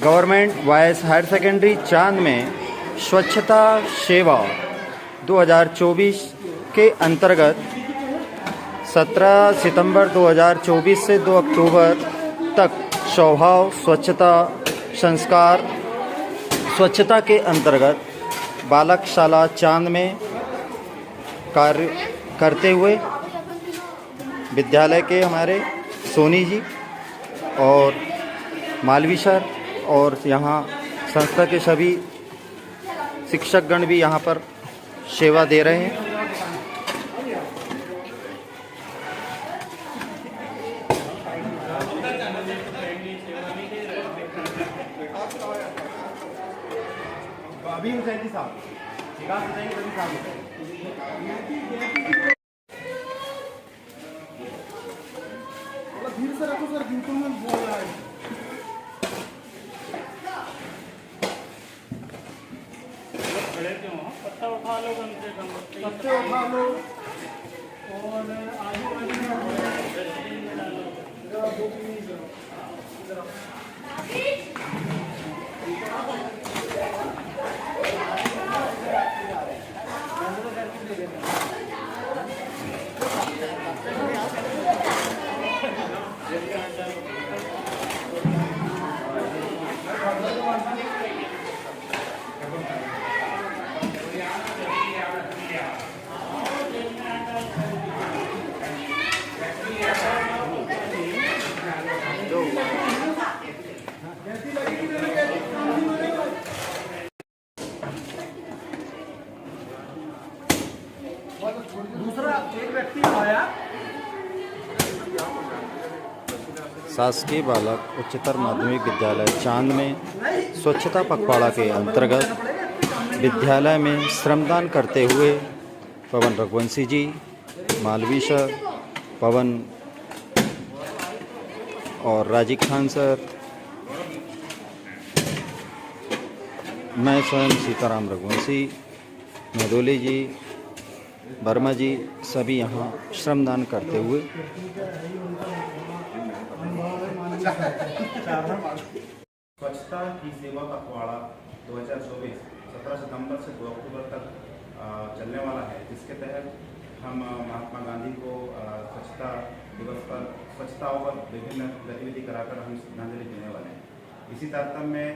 [SPEAKER 14] गवर्नमेंट बॉयज़ हायर सेकेंडरी चांद में स्वच्छता सेवा 2024 के अंतर्गत 17 सितंबर 2024 से 2 अक्टूबर तक स्वभाव स्वच्छता संस्कार स्वच्छता के अंतर्गत बालक शाला चांद में कार्य करते हुए विद्यालय के हमारे सोनी जी और मालवी सर और यहाँ संस्था के सभी शिक्षकगण भी यहाँ पर सेवा दे रहे हैं।
[SPEAKER 6] अभी हो जाएगी साहब, विकास हो जाएंगे तभी साहब। धीरे से रखो सर, बिल्कुल में बोल रहा है।
[SPEAKER 5] खड़े क्यों हो? पत्ता उठा लो, कम से कम
[SPEAKER 6] पत्ते उठा लो और आजू दूसरा एक व्यक्ति आया।
[SPEAKER 14] शासकीय बालक उच्चतर माध्यमिक विद्यालय चांद में स्वच्छता पखवाड़ा के अंतर्गत विद्यालय में श्रमदान करते हुए पवन रघुवंशी जी, मालवी सर, पवन और राजीव खान सर, मैं स्वयं सीताराम रघुवंशी, मेदोली जी, वर्मा जी सभी यहाँ श्रमदान करते हुए
[SPEAKER 6] स्वच्छता की सेवा पखवाड़ा 2024 17 सितंबर से 2 अक्टूबर तक चलने वाला है, जिसके तहत हम महात्मा गांधी को स्वच्छता दिवस पर स्वच्छताओं पर विभिन्न गतिविधि कराकर हम श्रद्धांजलि देने वाले हैं। इसी तारतम्य में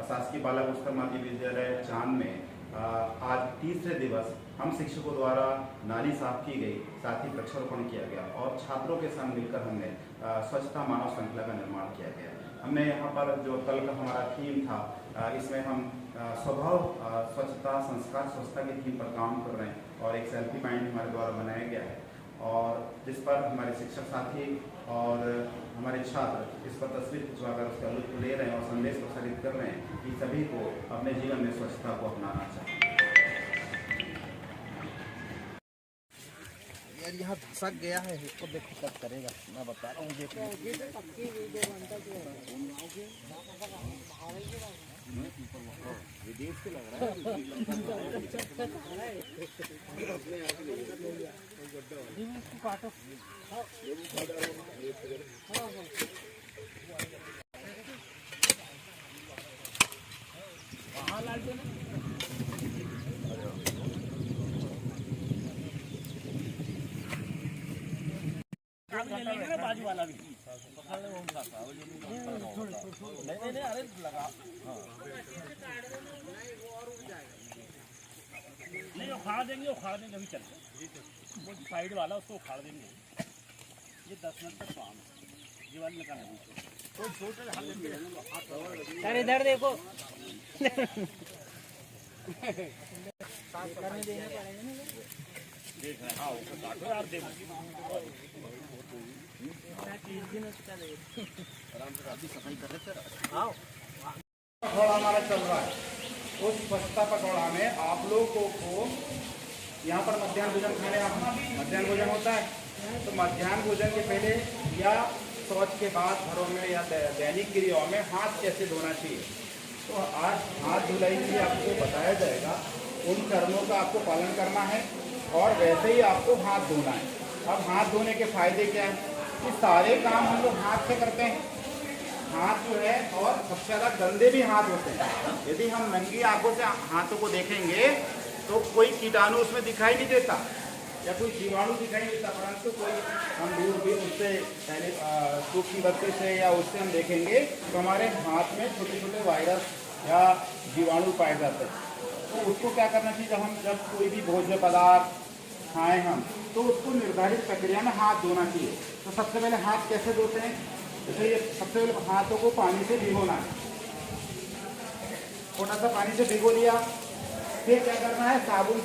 [SPEAKER 6] शासकीय बालक उच्चतर माध्यमिक विद्यालय चांद में आज तीसरे दिवस हम शिक्षकों द्वारा नाली साफ की गई, साथ ही वृक्षारोपण किया गया और छात्रों के संग मिलकर हमने स्वच्छता मानव श्रृंखला का निर्माण किया गया। हमने यहाँ पर जो कल का हमारा थीम था, इसमें हम स्वभाव स्वच्छता संस्कार स्वच्छता की थीम पर काम कर रहे हैं और एक सेल्फी पॉइंट हमारे द्वारा बनाया गया है और जिस पर हमारे शिक्षक साथी और हमारे छात्र इस पर तस्वीर खिंचवाकर उसका लुत्फ ले रहे हैं और संदेश प्रसारित कर रहे हैं कि सभी को अपने जीवन में स्वच्छता को अपनाना चाहिए।
[SPEAKER 11] यार यहाँ धसक गया है, इसको देखो कब करेगा, मैं बता रहा हूँ। विदेश के लग रहा
[SPEAKER 5] है बाजू वाला भी नहीं अरे लगा नहीं उखाड़ देंगे अभी चल वो साइड वाला उसको उखाड़ देंगे। ये 10 मिनट तक काम है, ये वाली निकालना
[SPEAKER 11] सर इधर देखो
[SPEAKER 5] देख रहे हैं। हाँ उसको काटो यार, देखो
[SPEAKER 6] सफाई कर रहे पखवाड़ा हमारा चल रहा है। उस स्वच्छता पखवाड़ा में आप लोगों को यहाँ पर मध्याह्न भोजन खाने मध्याह्न भोजन होता है, तो मध्याह्न भोजन के पहले या शौच के बाद घरों में या दैनिक क्रियाओं में हाथ कैसे धोना चाहिए, तो आज हाथ धुलाई के लिए आपको बताया जाएगा। उन कर्मों का आपको पालन करना है और वैसे ही आपको हाथ धोना है। अब हाथ धोने के फायदे क्या हैं कि सारे काम हम लोग हाथ से करते हैं,
[SPEAKER 9] हाथ जो है, और सबसे ज्यादा गंदे भी हाथ होते हैं। यदि हम नंगी आंखों से हाथों को देखेंगे तो कोई कीटाणु उसमें दिखाई नहीं देता या कोई जीवाणु दिखाई नहीं देता, परंतु कोई हम दूर भी उससे पहले सूक्ष्म दृष्टि से या उससे हम देखेंगे तो हमारे हाथ में छोटे छोटे वायरस या जीवाणु पाए जाते हैं। तो उसको क्या करना चाहिए, जब कोई भी भोज्य पदार्थ खाएं हम, तो उसको निर्धारित प्रक्रिया में हाथ धोना चाहिए। तो सबसे पहले हाथ कैसे धोते हैं, जैसे ये सबसे पहले हाथों को पानी से भिगोना है, थोड़ा सा पानी से भिगो लिया। फिर क्या करना है, साबुन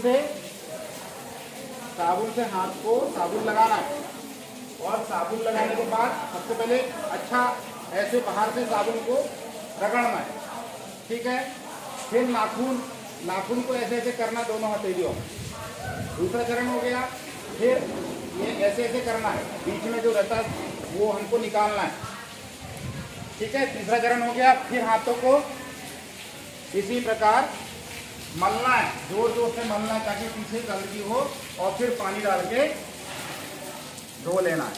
[SPEAKER 9] से हाथ को साबुन लगाना है, और साबुन लगाने के बाद सबसे पहले अच्छा ऐसे बाहर से साबुन को रगड़ना है, ठीक है। फिर नाखून को ऐसे ऐसे करना दोनों हथेलियों में, दूसरा चरण हो गया। फिर ये ऐसे ऐसे करना है, बीच में जो रहता है वो हमको निकालना है, ठीक है। तीसरा चरण हो गया। फिर हाथों को इसी प्रकार मलना है, जोर जोर से मलना है ताकि पीछे गंदगी हो, और फिर पानी डाल के धो लेना है,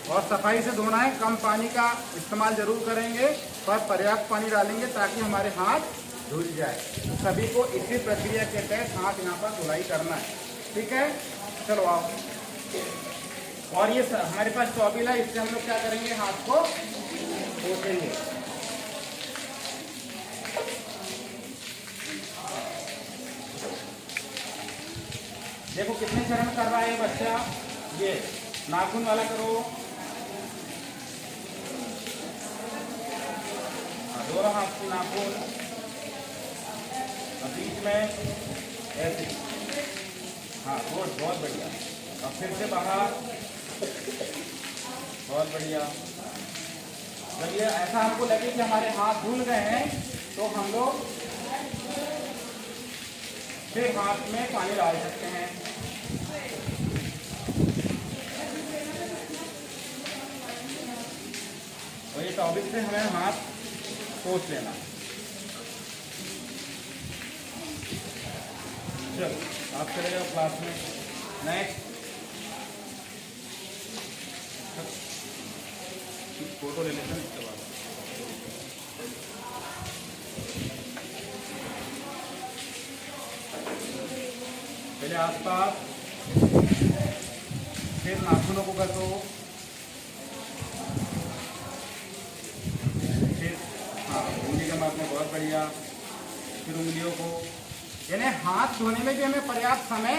[SPEAKER 9] और सफाई से धोना है। कम पानी का इस्तेमाल जरूर करेंगे, पर पर्याप्त पानी डालेंगे ताकि हमारे हाथ धुल जाए। सभी को इसी प्रक्रिया के तहत हाथ यहाँ पर धुलाई करना है, ठीक है। चलो आओ। और ये हमारे पास टॉबिल है, इससे हम लोग क्या करेंगे, हाथ को पोंछेंगे। देखो कितने चरण कर रहा है बच्चा, ये नाखून वाला करो, दोनों हाथ की नाखून, बीच में ऐसे, हाँ गुड, बहुत बढ़िया। अब फिर से बाहर, बहुत बढ़िया। जब ये ऐसा हमको लगे कि हमारे हाथ धुल गए हैं, तो हम लोग फिर हाथ में पानी डाल सकते हैं। और ये टॉबिक से हमें हाथ पोंछ लेना। चलो आप चले जाओ क्लास में। नेक्स्ट फोटो ले लेते हैं इसके बाद। पहले आसपास, फिर नाखूनों को कसो, फिर हाँ उंगली के माप में, बहुत बढ़िया। फिर उंगलियों को, यानी हाथ धोने में भी हमें पर्याप्त समय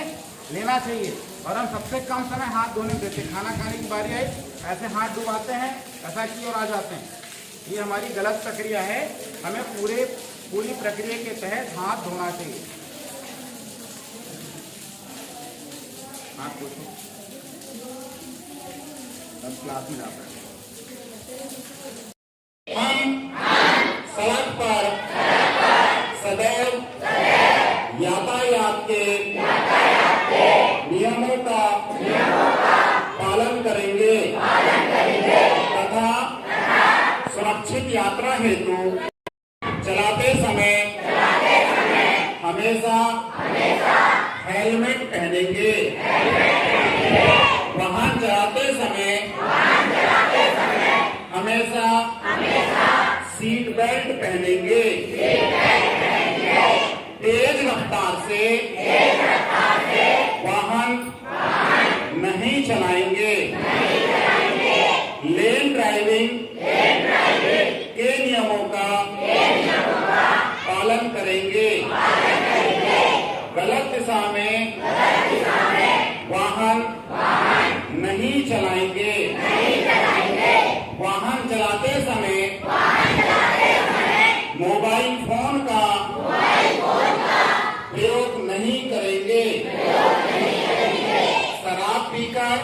[SPEAKER 9] लेना चाहिए, और हम सबसे कम समय हाथ धोने देते। खाना खाने की बारी आई, ऐसे हाथ डुबाते हैं, ऐसा की और आ जाते हैं। ये हमारी गलत प्रक्रिया है, हमें पूरी प्रक्रिया के तहत हाथ धोना चाहिए। हाथ धो तब क्लास में जाता है। हम सड़क पर सदैव यातायात के नियमों का पालन करेंगे तथा सुरक्षित यात्रा हेतु चलाते समय हमेशा हेलमेट पहनेंगे। वाहन चलाते समय हमेशा सीट बेल्ट पहनेंगे। तेज रफ्तार से वाहन नहीं चलाएंगे। लेन ड्राइविंग के नियमों का पालन करेंगे। गलत दिशा में वाहन नहीं चलाएंगे। वाहन चलाते समय मोबाइल फोन का प्रयोग नहीं करेंगे। शराब पीकर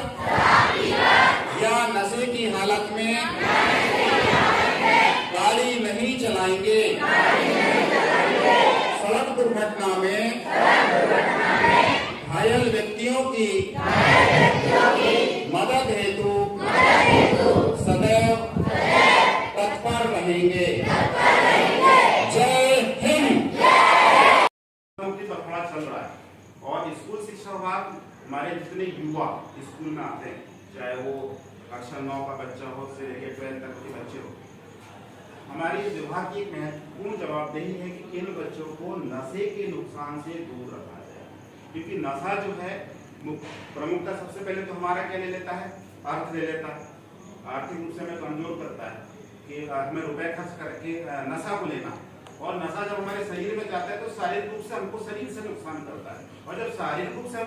[SPEAKER 9] या नशे की हालत में गाड़ी नहीं चलाएंगे। सड़क दुर्घटना में घायल व्यक्तियों की मदद हेतु सदैव तत्पर रहेंगे। जय हिंद। पखवाड़ा चल रहा है, और स्कूल शिक्षा विभाग हमारे जितने युवा स्कूल में आते हैं, चाहे वो कक्षा 9 का बच्चा हो से लेकर 12 तक के बच्चे हो, हमारी विभाग की एक महत्वपूर्ण जवाबदेही है कि इन बच्चों को नशे के नुकसान से दूर रखा जाए। क्योंकि नशा जो है प्रमुखता सबसे पहले तो हमारा क्या ले लेता है, अर्थ ले लेता है, आर्थिक रूप से हमें कमजोर करता है कि हमें रुपए खर्च करके नशा को लेना, और नशा जब हमारे शरीर में जाता है तो शारीरिक रूप से हमको शरीर से नुकसान करता है, और जब शारीरिक रूप से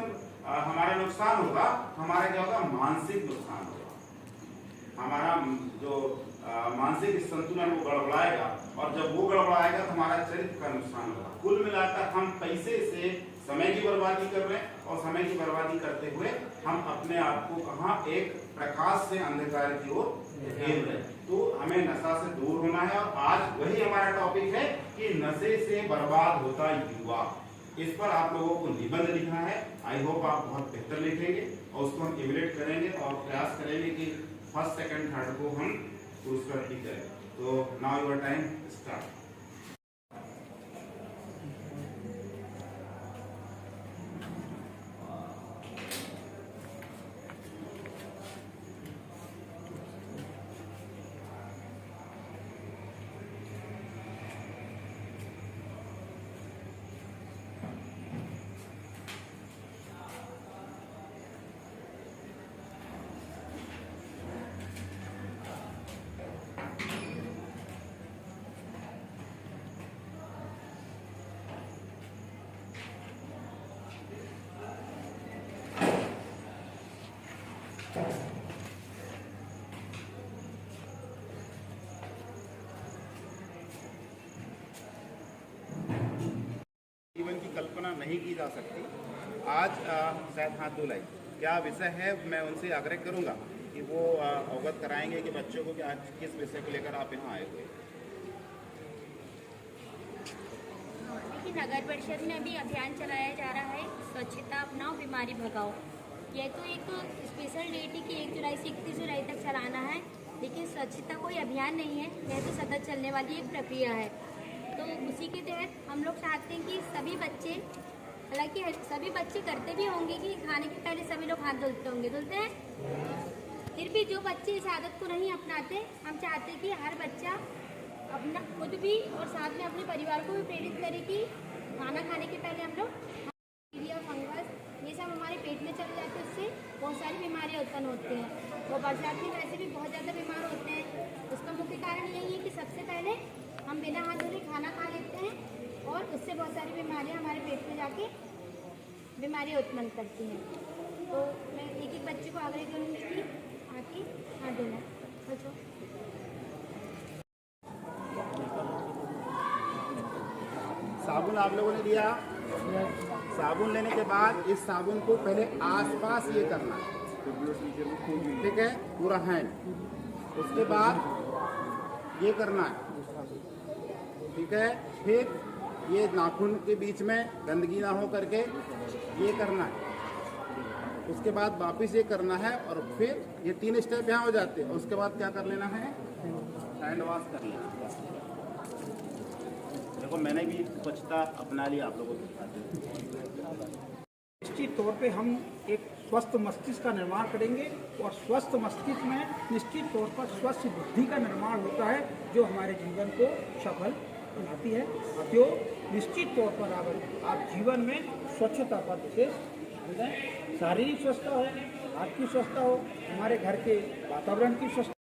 [SPEAKER 9] हमारा नुकसान होगा तो हमारा क्या होगा, मानसिक नुकसान होगा। हमारा जो मानसिक संतुलन वो गड़बड़ाएगा, और जब वो गड़बड़ाएगा तो हमारा चरित्र का नुकसान होगा। कुल मिलाकर हम पैसे से समय की बर्बादी कर रहे हैं, और समय की बर्बादी करते हुए हम अपने आप को कहाँ एक प्रकाश से अंधकार की ओर ढेल रहे हैं। तो हमें नशा से दूर होना है, और आज वही हमारा टॉपिक है कि नशे से बर्बाद होता युवा। इस पर आप लोगों को निबंध लिखना है। आई होप आप बहुत बेहतर लिखेंगे, और उसको हम इवैल्यूएट करेंगे और प्रयास करेंगे कि फर्स्ट सेकंड थर्ड को हम पुरस्कार ठीक करें। तो नाउ योर टाइम स्टार्ट। जीवन की कल्पना नहीं की जा सकती। आज शायद हाथ धुलाई क्या विषय है, मैं उनसे आग्रह करूंगा कि वो अवगत कराएंगे कि बच्चों को कि आज किस विषय को लेकर आप यहाँ आए हुए।
[SPEAKER 12] देखिए, नगर परिषद में अभी अभियान चलाया जा रहा है, स्वच्छता अपनाओ बीमारी भगाओ। यह तो एक स्पेशल डेट है कि 1 जुलाई से 31 जुलाई तक चलाना है, लेकिन स्वच्छता कोई अभियान नहीं है, यह तो सतत चलने वाली एक प्रक्रिया है। तो उसी के तहत हम लोग चाहते हैं कि सभी बच्चे, हालांकि सभी बच्चे करते भी होंगे कि खाने के पहले सभी लोग हाथ धुलते हैं, फिर भी जो बच्चे इस आदत को नहीं अपनाते, हम चाहते हैं कि हर बच्चा अपना खुद भी और साथ में अपने परिवार को भी प्रेरित करे कि खाना खाने के पहले हम लोग बैक्टीरिया, फंगस ये सब हमारे पेट में चले जाते हैं, उससे बहुत सारी बीमारियाँ उत्पन्न होती हैं। वो बरसात में वैसे भी बहुत ज़्यादा बीमार होते हैं। उसका मुख्य कारण यही है कि सबसे पहले हम बिना हाथ धोए खाना खा लेते हैं, और उससे बहुत सारी बीमारियाँ हमारे पेट में जाके बीमारियाँ उत्पन्न करती हैं। तो मैं एक एक बच्चे को आग्रह करूँगी कि आके हाथ धोना। बच्चों
[SPEAKER 9] साबुन आप लोगों ने लिया, साबुन लेने के बाद इस साबुन को पहले आसपास ये करना है, ठीक है, पूरा हैंड। उसके बाद ये करना है, ठीक है। फिर ये नाखून के बीच में गंदगी ना हो करके ये करना है। उसके बाद वापस ये करना है, और फिर ये 3 स्टेप यहाँ हो जाते हैं। उसके बाद क्या कर लेना है, हैंड वॉश कर लेना। देखो मैंने भी स्वच्छता अपना लिया, आप लोगों को
[SPEAKER 15] निश्चित तौर पे हम एक स्वस्थ मस्तिष्क का निर्माण करेंगे, और स्वस्थ मस्तिष्क में निश्चित तौर पर स्वस्थ बुद्धि का निर्माण होता है, जो हमारे जीवन को सफल बनाती है। साथियों, निश्चित तौर पर अगर आप जीवन में स्वच्छता पर विशेष ध्यान दें, शारीरिक स्वच्छता हो, हाथ की स्वच्छता हो, हमारे घर के वातावरण की स्वच्छता